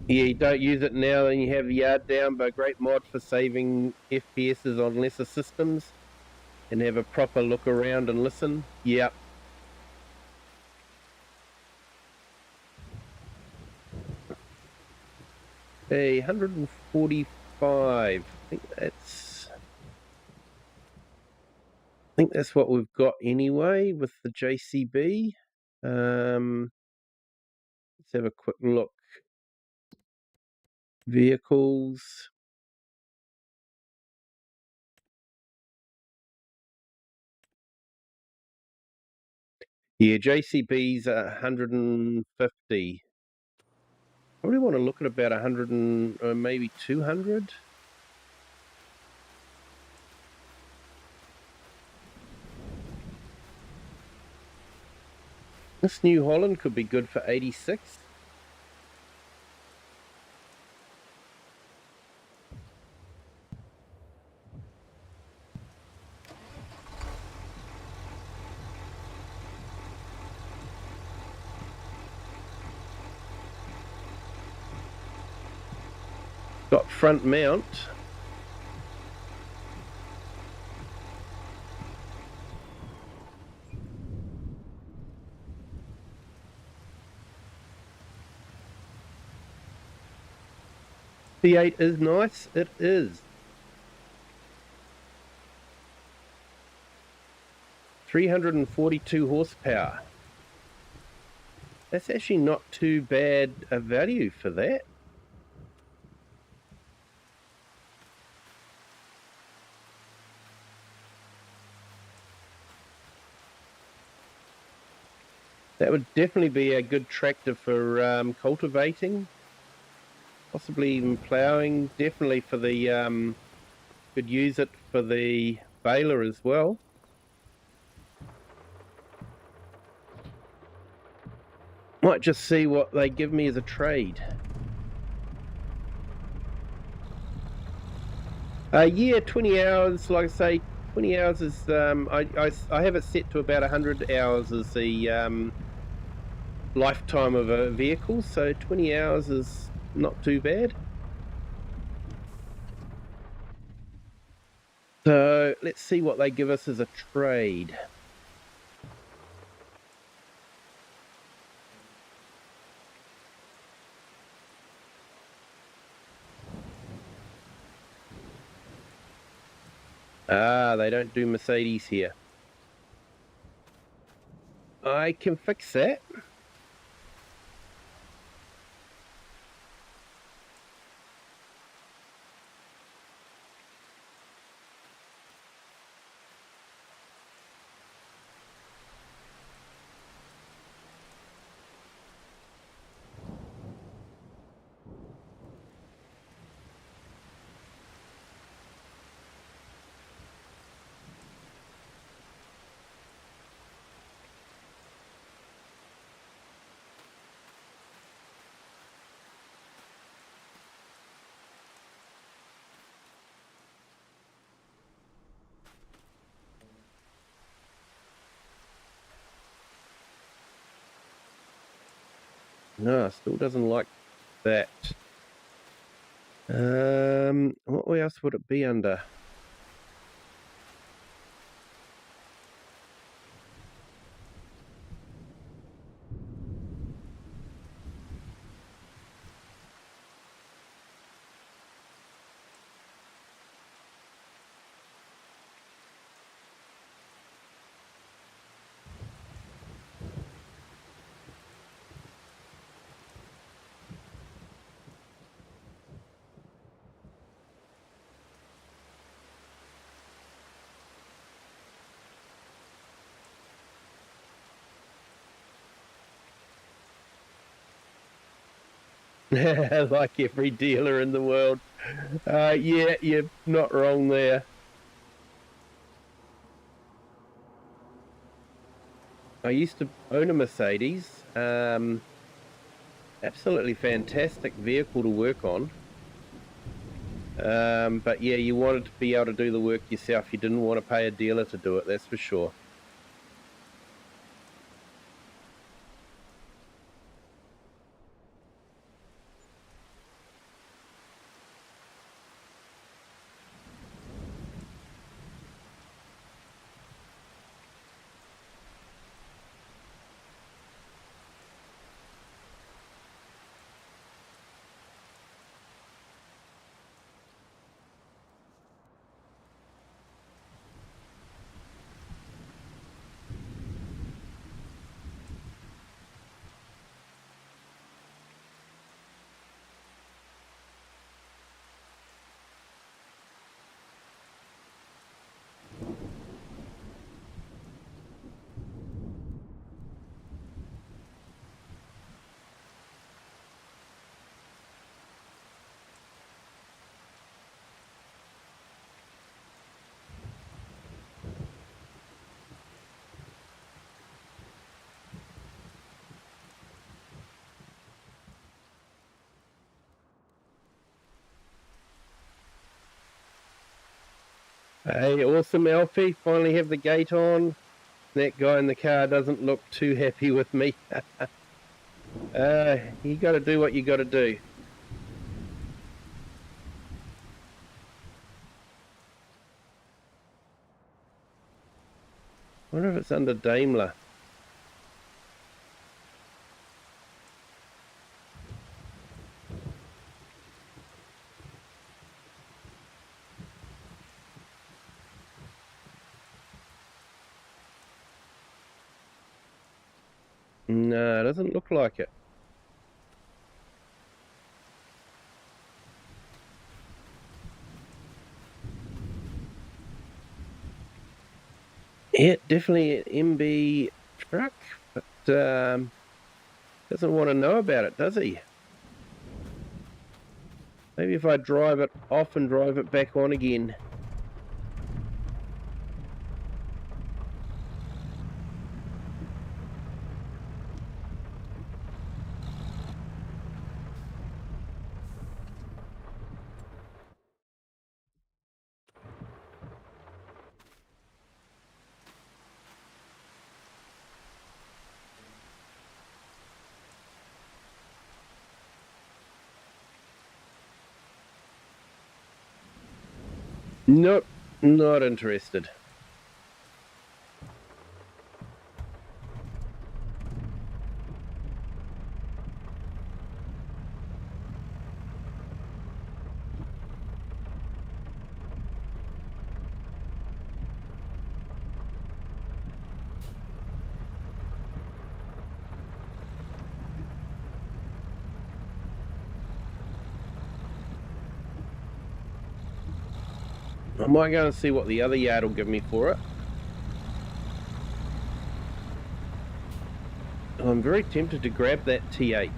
Yeah, you don't use it now and you have the yard down, but a great mod for saving FPSs on lesser systems and have a proper look around and listen. Yep. A 145. I think that's what we've got anyway with the JCB. Let's have a quick look. Vehicles. Yeah, JCB's 150. Probably want to look at about 100 and maybe 200. This New Holland could be good for 86. Got front mount. V8 is nice. It is. 342 horsepower. That's actually not too bad a value for that. That would definitely be a good tractor for cultivating, possibly even ploughing. Definitely for the could use it for the baler as well. Might just see what they give me as a trade. Yeah, 20 hours. Like I say, 20 hours is I have it set to about 100 hours as the lifetime of a vehicle, so 20 hours is not too bad. So let's see what they give us as a trade. They don't do Mercedes here. I can fix that. No, still doesn't like that. What else would it be under? Like every dealer in the world. Yeah, you're not wrong there. I used to own a Mercedes. Absolutely fantastic vehicle to work on. But yeah, you wanted to be able to do the work yourself. You didn't want to pay a dealer to do it, that's for sure. Hey, awesome, Alfie. Finally have the gate on. That guy in the car doesn't look too happy with me. You got to do what you got to do. I wonder if it's under Daimler. No, it doesn't look like it. Yeah, definitely an MB truck, but doesn't want to know about it, does he? Maybe if I drive it off and drive it back on again. Nope, not interested. I might go and see what the other yard will give me for it. I'm very tempted to grab that T8.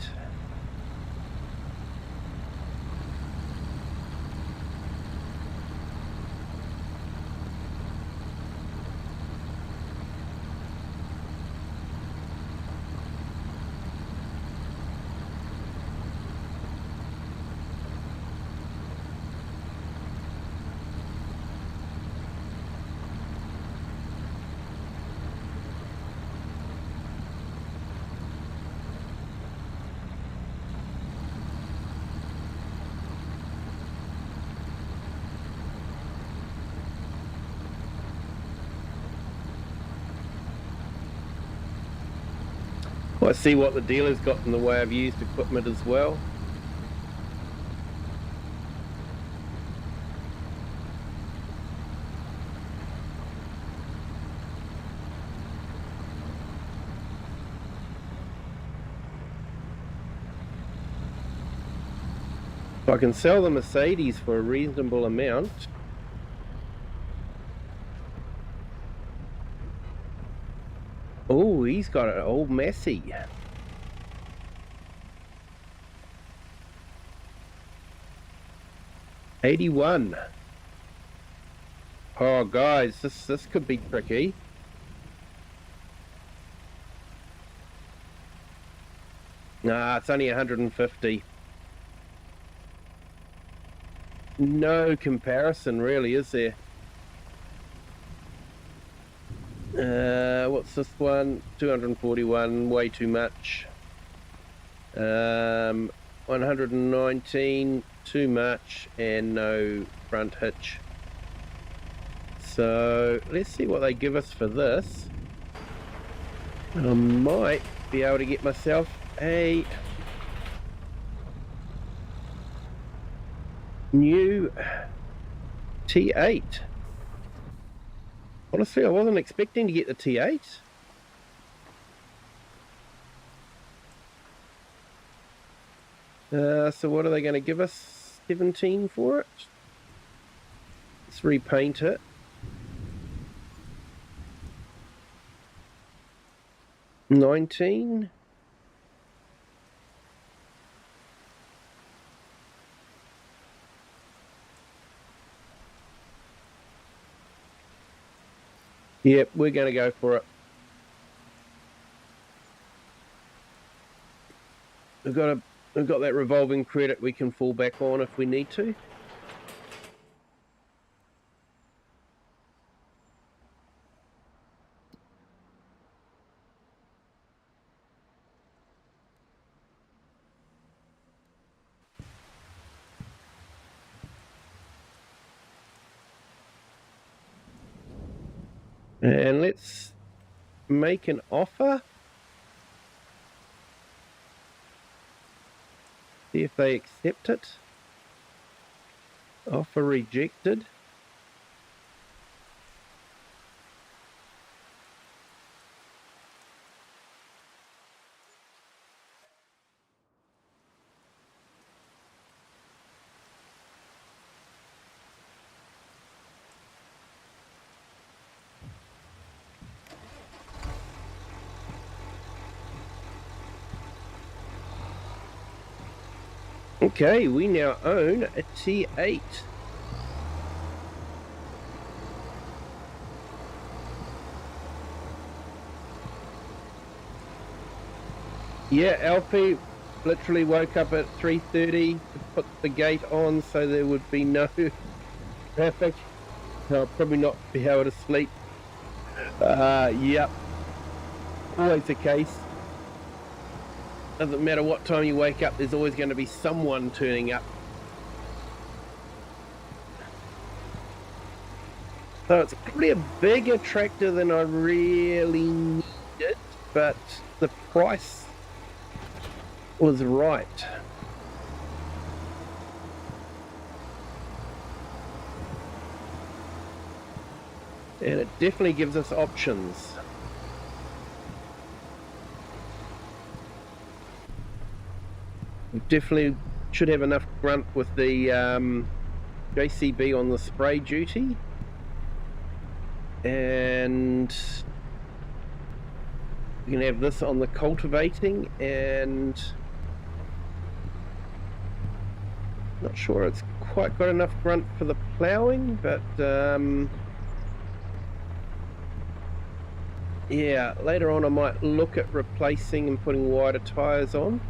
Well, I see what the dealer's got in the way of used equipment as well. If I can sell the Mercedes for a reasonable amount. Oh, he's got an old Massey. '81. Oh, guys, this could be tricky. Nah, it's only 150. No comparison, really, is there? What's this one? 241, way too much. 119, too much, and no front hitch. So let's see what they give us for this. I might be able to get myself a new T8. Honestly, I wasn't expecting to get the T8. So what are they going to give us? 17 for it? Let's repaint it. $19. Yep, we're going to go for it. We've got that revolving credit we can fall back on if we need to. And let's make an offer. See if they accept it. Offer rejected. Okay, we now own a T8. Yeah, Alfie literally woke up at 3:30 to put the gate on so there would be no traffic. I'll probably not be able to sleep. Yep, always the case. Doesn't matter what time you wake up, there's always going to be someone turning up. So it's probably a bigger tractor than I really needed, but the price was right. And it definitely gives us options. We definitely should have enough grunt with the JCB on the spray duty. And we can have this on the cultivating, and not sure it's quite got enough grunt for the ploughing, but yeah, later on I might look at replacing and putting wider tyres on.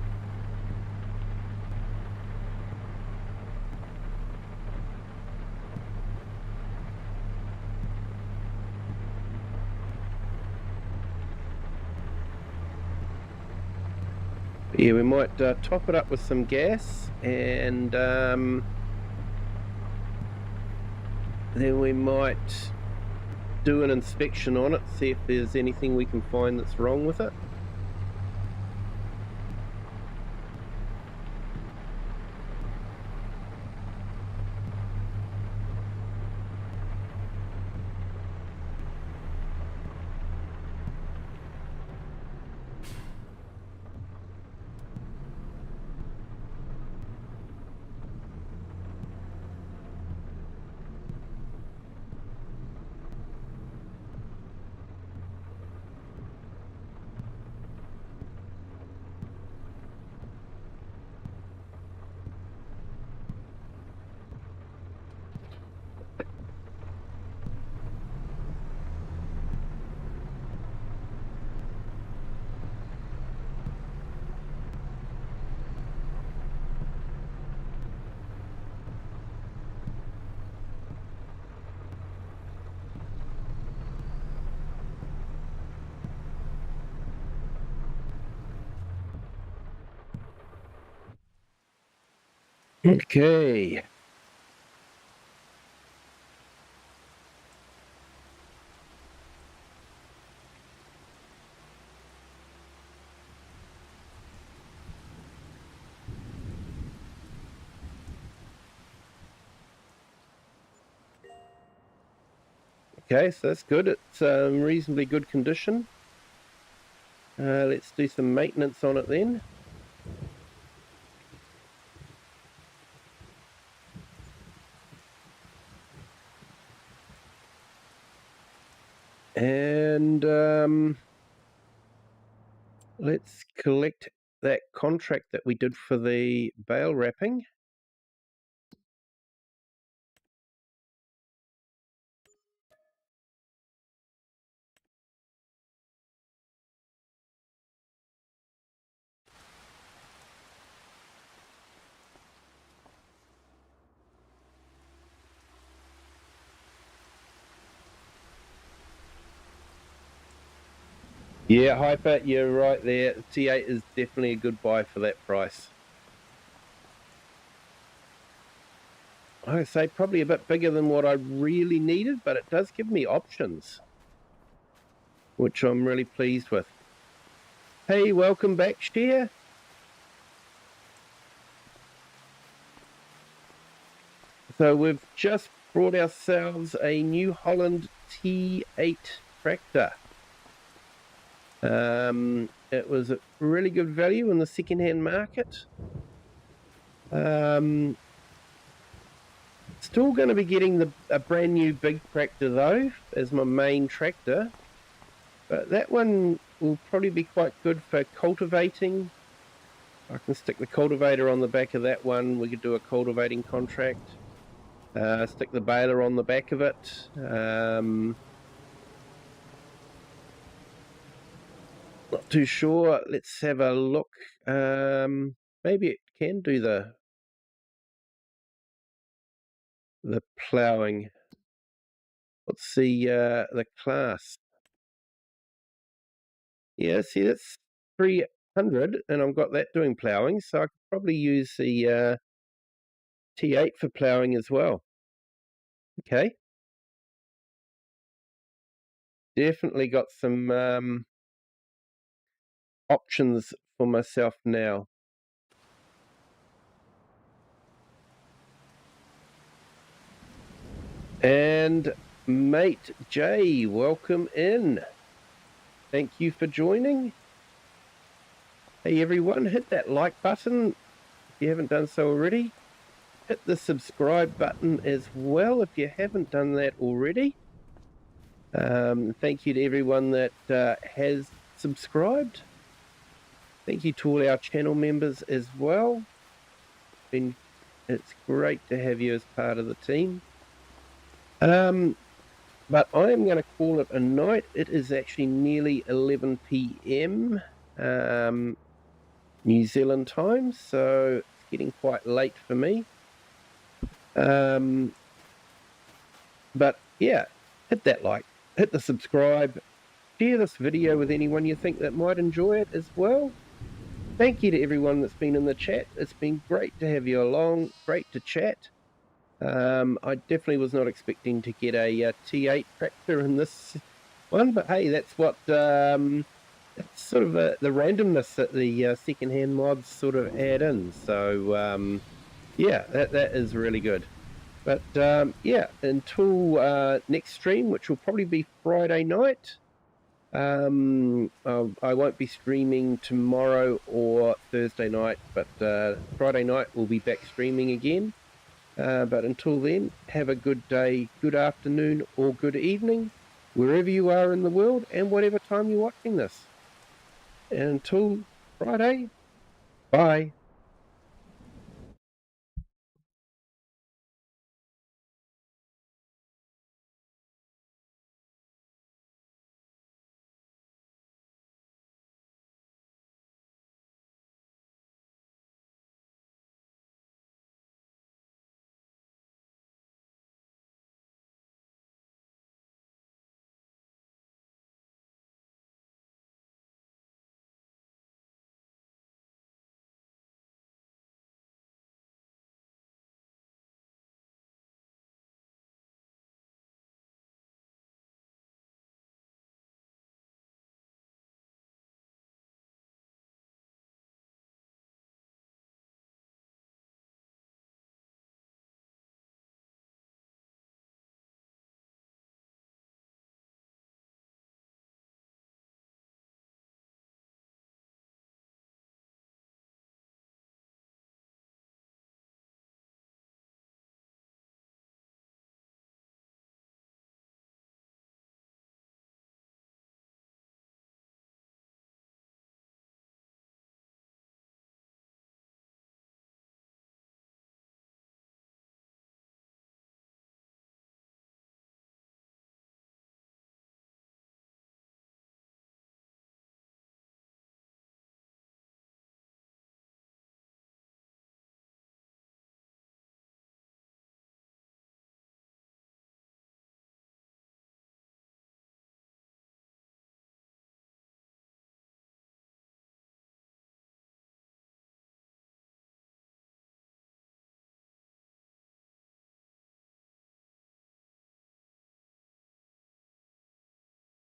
Yeah, we might top it up with some gas, and then we might do an inspection on it, see if there's anything we can find that's wrong with it. Okay. Okay, so that's good. It's reasonably good condition. Let's do some maintenance on it then. And let's collect that contract that we did for the bale wrapping. Yeah, Hyper, you're right there. T8 is definitely a good buy for that price. I would say probably a bit bigger than what I really needed, but it does give me options. which I'm really pleased with. Hey, welcome back, Share. So we've just brought ourselves a New Holland T8 tractor. It was a really good value in the second-hand market. Still going to be getting a brand new big tractor though as my main tractor, but that one will probably be quite good for cultivating. I can stick the cultivator on the back of that one. We could do a cultivating contract. Stick the baler on the back of it. Not too sure. Let's have a look. Maybe it can do the ploughing. Let's see the class. Yeah, see that's 300, and I've got that doing ploughing, so I could probably use the T8 for ploughing as well. Okay. Definitely got some options for myself now. And mate Jay, welcome in. Thank you for joining. Hey everyone, hit that like button if you haven't done so already. Hit the subscribe button as well if you haven't done that already. Thank you to everyone that has subscribed. Thank you to all our channel members as well. It's great to have you as part of the team. But I am going to call it a night. It is actually nearly 11 p.m. New Zealand time, so it's getting quite late for me. But yeah, hit that like, hit the subscribe, share this video with anyone you think that might enjoy it as well. Thank you to everyone that's been in the chat. It's been great to have you along, great to chat. I definitely was not expecting to get a T8 tractor in this one, but hey, that's what it's sort of the randomness that the second-hand mods sort of add in. So yeah, that is really good. But yeah, until next stream, which will probably be Friday night. I won't be streaming tomorrow or Thursday night, but Friday night we'll be back streaming again. But until then, have a good day, good afternoon, or good evening, wherever you are in the world and whatever time you're watching this. And until Friday, bye.